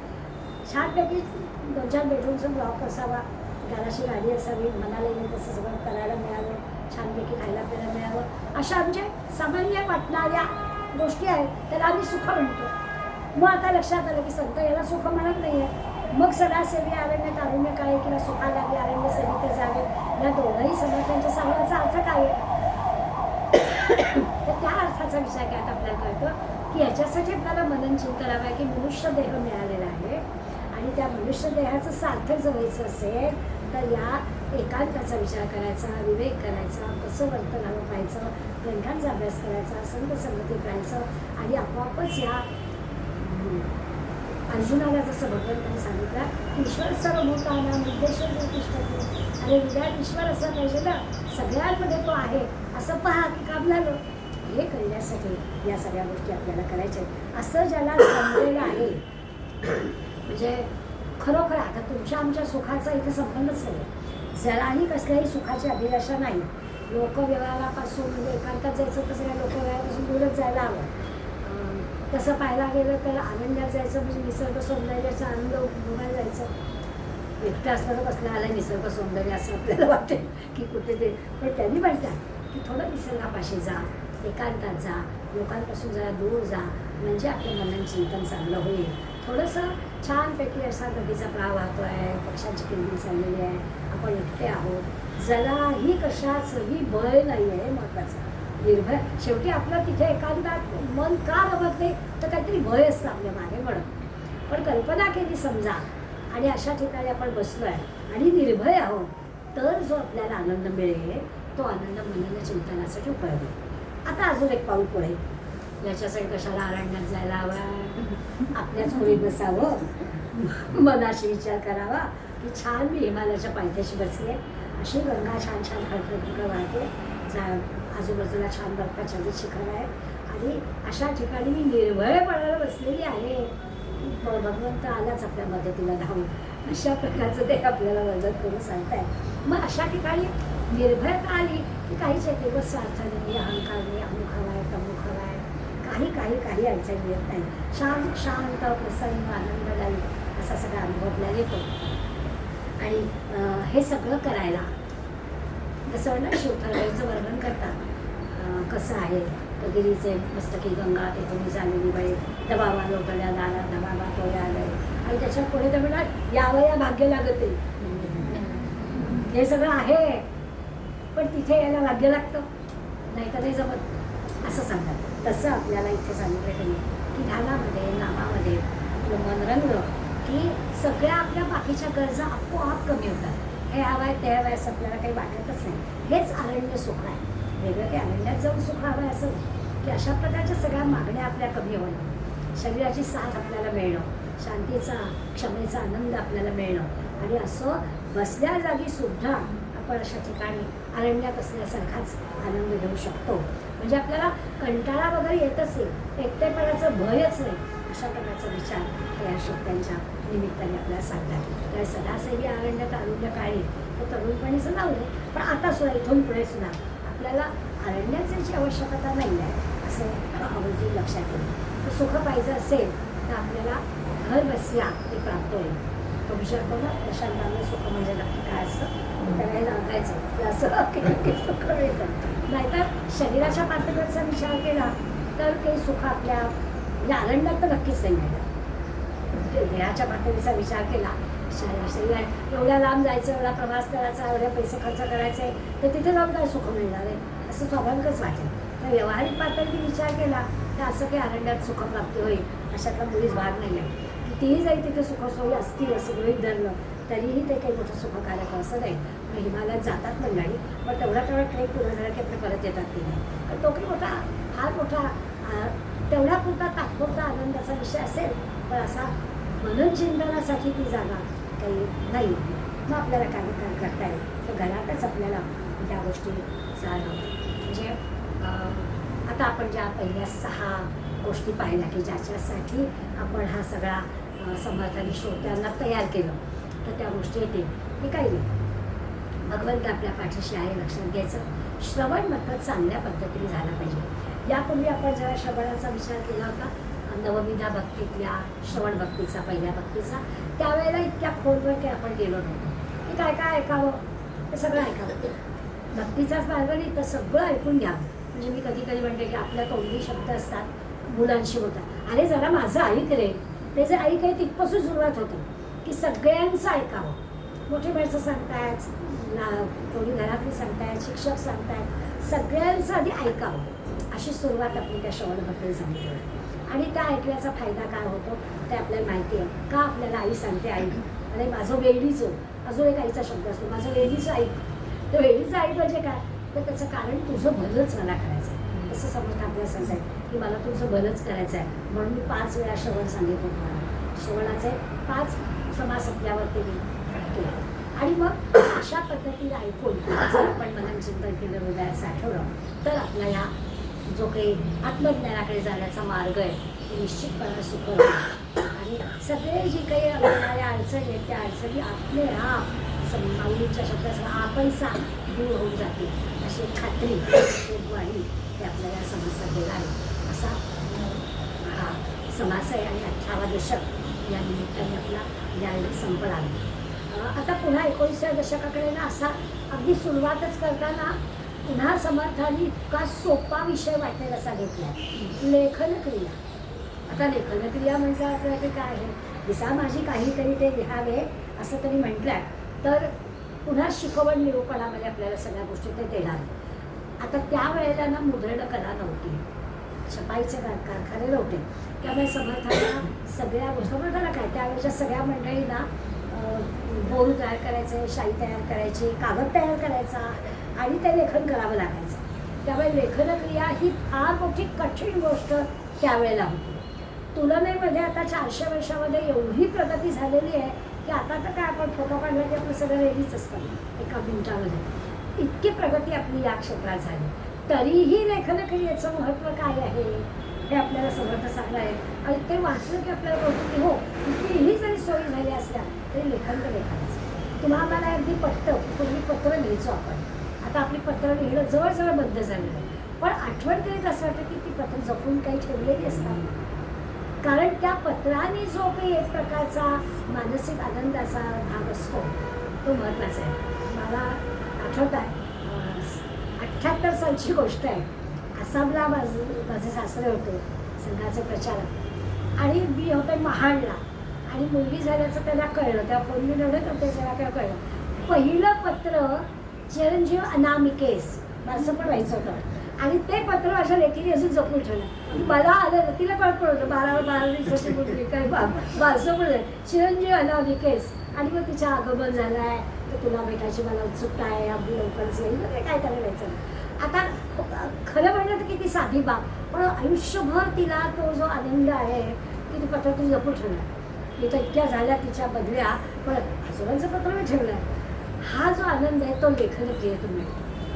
छानपैकी 2-4 बेडरूमचा ब्लॉक असावा, घराची गाडी असावी, मनाला येईल तसं सगळं करायला मिळावं, छानपैकी खायला प्यायला मिळावं, अशा म्हणजे सामान्य वाटणाऱ्या गोष्टी आहेत त्याला आम्ही सुख म्हणतो. मग आता लक्षात आलं की संत याला सुख म्हणत नाही आहे. मग सदा सेवी अरण्य तारुण्य काय किंवा सुखा लागे अरण्य सेवित जावे, या दोघंही समर्थांच्या सांगण्याचा अर्थ काय आहे. तर त्या अर्थाचा विचार करता आपल्याला कळतं की याच्यासाठी आपल्याला मनन चिंतन हवं आहे की मनुष्य देह मिळालेला आहे आणि त्या मनुष्य देहाचं सार्थक जर व्हायचं असेल तर या एकांताचा विचार करायचा, विवेक करायचा, कसं वर्तन हवं पाहायचं, ग्रंथांचा अभ्यास करायचा, संत संगतीत राहायचं आणि आपोआपच या अर्जुनाला जसं भगवंतांनी सांगितलं ईश्वर सर्व भूतानां उद्देश्य तिष्ठति, आणि हृदयात ईश्वर असं पाहिजे ना, सगळ्यांमध्ये तो आहे असं पहा की काम झालं. हे करण्यासाठी या सगळ्या गोष्टी आपल्याला करायच्या आहेत. असं ज्याला जमलेलं आहे, म्हणजे खरोखर आता तुमच्या आमच्या सुखाचा इथे संबंधच नाही, जराही कसल्याही सुखाची अभिलाषा नाही. लोकव्यवहारापासून म्हणजे एकांतात जायचं तर सगळ्या लोकव्यवहारापासून दूरच जायला हवं. तसं पाहायला गेलं तर आनंदात जायचं म्हणजे निसर्ग सौंदर्याचा आनंद उपभोगायला जायचं. एकटं असलं तर कसलं आलं निसर्ग सौंदर्य असं आपल्याला वाटेल की कुठे ते, पण त्यांनी म्हणतात की थोडं निसर्गापाशी जा, एकांतात जा, लोकांपासून जरा दूर जा, म्हणजे आपलं मनन चिंतन चांगलं होईल. थोडंसं छानपैकी असा नदीचा प्रवाह वाहतो आहे, पक्ष्यांची किलबिल चाललेली आहे, आपण एकटे आहोत, जराही कशाचंही भय नाही आहे महत्त्वाचं, निर्भय. शेवटी आपलं तिथे एकांतात मन का रमत नाही तर काहीतरी भय असतं आपल्या मागे म्हणून. पण कल्पना केली समजा आणि अशा ठिकाणी आपण बसलो आहे आणि निर्भय आहोत तर जो आपल्याला आनंद मिळेल तो आनंद मनन चिंतनासाठी उपयोगी. आता अजून एक पाऊल पुढे याच्यासाठी कशाला अरण्यात जायला हवं, आपल्याच खोलीत बसावं, मनाशी विचार करावा की छान मी हिमालयाच्या पायथ्याशी बसले, अशी गंगा छान छान खळखळ वाहते, आजूबाजूला छान बर्फाच्छादित शिखर आहे आणि अशा ठिकाणी मी निर्भयपणाला बसलेली आहे. भगवंत आलाच आपल्या मदतीला धावून, अशा प्रकारचं ते आपल्याला मदत करून सांगताय. मग अशा ठिकाणी निर्भयता आली की काहीच येते, बस स्वार्थ नाही, अहंकार नाही, अमुक हवाय तमुक हवाय, काही अडचण येत नाही. शांत प्रसन्न आनंददायी असा सगळा अनुभव आपल्याला येतो. आणि हे सगळं करायला जसं ना शिवथरगाईचं वर्णन करतात कसं आहे, तर गिरीचे मस्तकी गंगा ते तुम्ही झालेली बाई, दबावा लोटल्या दारा दबावा तोया आलंय, आणि त्याच्या पुढे तर म्हणा यावया भाग्य लागते. हे सगळं आहे पण तिथे यायला भाग्य लागतं, नाही तर नाही जमत असं सांगतात. तसं आपल्याला इथे सांगितलं त्यांनी की ध्यानामध्ये नामामध्ये आपलं मन रंगलं की सगळ्या आपल्या बाकीच्या गरजा आपोआप कमी होतात. हे हवंय ते हवंय असं आपल्याला काही वाटतच नाही. हेच अरण्य सुख आहे. वेगळं काही अरण्यात जाऊन सुख हवंय असं की अशा प्रकारच्या सगळ्या मागण्या आपल्या कमी होणं, शरीराची साथ आपल्याला मिळणं, शांतीचा क्षमेचा आनंद आपल्याला मिळणं, आणि असं बसल्या जागी सुद्धा आपण अशा ठिकाणी अरण्यात असल्यासारखाच आनंद घेऊ शकतो. म्हणजे आपल्याला कंटाळा वगैरे येतच नाही, एकटेपणाचं भयच नाही, अशा प्रकारचा विचार या शब्दांच्या निमित्ताने आपल्याला सांगतात. तर सदासेवी अरण्यात आरुण्य काळी तर तरुणपणीचं लावले, पण आता सुद्धा इथून पुढे सुद्धा आपल्याला अरण्यात जायची आवश्यकता नाही आहे असं आवर्जून लक्षात येईल. तर सुख पाहिजे असेल तर आपल्याला घर बसल्या ते प्राप्त होईल. तो विचार करून प्रशांतांना सुख म्हणजे नक्की काय असतं त्याला हे सांगायचं असं सुख मिळतं. नाहीतर शरीराच्या पातळीवरचा विचार केला तर काही सुख आपल्या म्हणजे अरण्यात तर नक्कीच नाही मिळणार. देहाच्या पातळीचा विचार केला, शरीर एवढ्या लांब जायचं, एवढा प्रवास करायचा, एवढे पैसे खर्च करायचे, तर तिथे जाऊन काय सुख मिळणार आहे असं स्वाभाविकच वाटेल. तर व्यावहारिक पातळीने विचार केला तर असं काही अरण्यात सुखप्राप्ती होईल अशातला मुळीच भाग नाही आहे. कितीही जाईल तिथे सुखसोयी असतील असं गृहीत धरलं तरीही ते काही मोठं सुखकारक असं नाही. हिमालयात जातात मंडळी, पण तेवढा ट्रेक पूर्ण झाला की आपलं परत येतात की नाही, तर तो काही मोठा फार मोठा तेवढा पुरता तात्पुरता आनंदाचा विषय असेल, पण असा मननचिंतनासाठी ती जागा काही नाही. मग आपल्याला काय करता येईल तर घरातच आपल्याला त्या गोष्टी म्हणजे आता आपण ज्या पहिल्या 6 गोष्टी पाहिल्या की ज्याच्यासाठी आपण हा सगळा समर्थाने श्रोत्यांना तयार केलं, तर त्या गोष्टी येतील की काही नाही. भगवंत आपल्या पाठीशी आहे, लक्षात घ्यायचं. श्रवण मात्र चांगल्या पद्धतीने झालं पाहिजे. यापूर्वी आपण जेव्हा श्रवणाचा विचार केला होता नवविधा भक्तीतल्या श्रवण भक्तीचा, पहिल्या भक्तीचा, त्यावेळेला इतक्या खोलवर काही आपण गेलो नव्हतो की काय काय ऐकावं, ते सगळं ऐकावं. भक्तीचाच मार्ग नाही तर सगळं ऐकून घ्यावं. म्हणजे मी कधी कधी म्हणते की आपल्या तोंडी शब्द असतात मुलांशी होतात, अरे जरा माझं ऐक रे, ते जे ऐक आहे तिथपासून सुरुवात होते की सगळ्यांचं ऐकावं. मोठी माणसं सांगतायत, कोणी घरातली सांगतायत, शिक्षक सांगतायत, सगळ्यांचं आधी ऐकावं अशी सुरुवात आपली त्या श्रवण भक्तीला सांगितली. आणि त्या ऐकण्याचा फायदा काय होतो ते आपल्याला माहिती आहे. का आपल्याला आई सांगते ऐक, आणि माझं वेडीचं अजून एक आईचा शब्द असतो, माझं वेडीचं ऐक. तर वेडीचं ऐक म्हणजे काय, तर त्याचं कारण तुझं भलंच मला करायचं आहे. तसं समजतं आपल्याला सांगायचं की मला तुझं भलंच करायचं आहे, म्हणून मी 5 वेळा श्रवण सांगितलं तुम्हाला. श्रवणाचे 5 समास आपल्यावरती मी केले. आणि मग अशा पद्धतीने ऐकून जर आपण मनन चिंतन केलं, हृदयात साठवलं, तर आपला या जो काही आत्मज्ञानाकडे जाण्याचा मार्ग आहे तो निश्चितपणे सुकर होईल. आणि सगळे जी काही आपल्याला अडचणी आहेत त्या अडचणी आपले माऊलींच्या शब्दासह आपण दूर होऊन जाते अशी खात्री वाढी ते आपल्याला समासात देणार आहे. असा हा समास आहे. आणि 18वा दशक या निमित्ताने आपला यावेळी संपला आहे. आता पुन्हा 19व्या दशकाकडे ना असा अगदी सुरुवातच करताना पुन्हा समर्थांनी इतका सोपा विषय वाटेल असा घेतला, लेखनक्रिया. आता लेखनक्रिया म्हटलं आपल्याला की काय आहे, दिसा माझी काहीतरी ते लिहावे असं तरी म्हटलं तर पुन्हा शिकवण निरूपणामध्ये आपल्याला सगळ्या गोष्टी ते देणार. आता त्यावेळेला ना मुद्रण कला नव्हती, छपाईचे कारखाने नव्हते, त्यामुळे समर्थांना सगळ्या गोष्टी समर्थांना काय त्यावेळेच्या सगळ्या मंडळींना बोरू तयार करायचे, शाई तयार करायची, कागद तयार करायचा आणि ते लेखन करावं लागायचं. त्यामुळे लेखनक्रिया ही फार मोठी कठीण गोष्ट त्यावेळेला होती. तुलनेमध्ये आता 400 वर्षामध्ये एवढी प्रगती झालेली आहे की आता तर काय आपण फोटो काढला की आपलं सगळं रेडीच असतं एका मिनिटामध्ये. इतकी प्रगती आपली या क्षेत्रात झाली. तरीही लेखनक्रियेचं महत्त्व काय आहे हे आपल्याला समर्थ सांगणं आहे. आणि ते वाचलं की आपल्याला कळतं की हो, कितीही जरी सोयी झाली असल्या तरी लेखन तर लेखनच. तुम्हाला अगदी पटतं, पूर्वी पत्र लिहायचो आपण, आता आपली पत्र लिहिणं जवळजवळ बंद झालेलं आहे. पण आठवण करीत असं वाटतं की ती पत्र जपून काही ठेवलेली असतात. कारण त्या पत्राने जो काही एक प्रकारचा मानसिक आनंदाचा भाग असतो तो महत्त्वाचा आहे. मला आठवत आहे 78 सालची गोष्ट आहे. आसामला माझे सासरे होते संघाचे प्रचारक आणि मी होते महाडला आणि मुलगी झाल्याचं त्याला कळलं. त्या फोनने रडत होते तेव्हा काय कळलं. पहिलं पत्र चिरंजीव अनामिकेस असं पण व्हायचं होतं आणि ते पत्र अशा लेखीने अजून जपून ठेवलं. मला आलं तिला कळत पडलं 12 दिवसाची मुलगी काय असं पण चिरंजीव अनामिकेस. आणि मग तिच्या आगमन झालं आहे तर तुला भेटायची मला उत्सुकता आहे, अगदी लवकरच येईल म्हणजे काय करायचं. आता खरं म्हणलं तर किती साधी बाब, पण आयुष्यभर तिला तो जो आनंद आहे की ती पत्र ती जपून ठेवलं. मी तर इतक्या झाल्या तिच्या बदल्या पण आजोबांचं पत्र मी ठेवलं. हा जो आनंद आहे तो लेखनक्रियेतून मिळतो.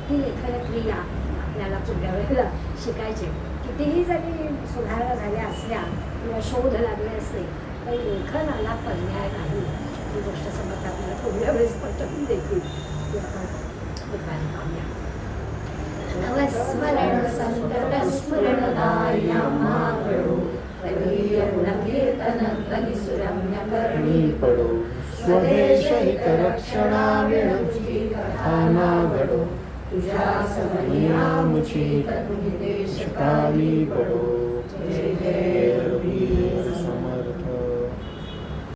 ती लेखनक्रिया आपल्याला पुढल्या वेळेला शिकायची. कितीही जरी सुधारणा झाल्या असल्या किंवा शोध लागले असले तरी लेखनाला पर्याय नाही. ही गोष्ट समजता आपल्याला पुढल्या वेळेस पटवून देतील. नवस्मरण संतत स्मरणदायिनां मातरो तदीय गुणकीर्तन ध्वनिसुरम्य कर्णी पडो स्वदेश हितरक्षणाविणुची कथाना घडो तुझ्या समनियामुची तद्विदेश काली पडो. जय जय रघुवीर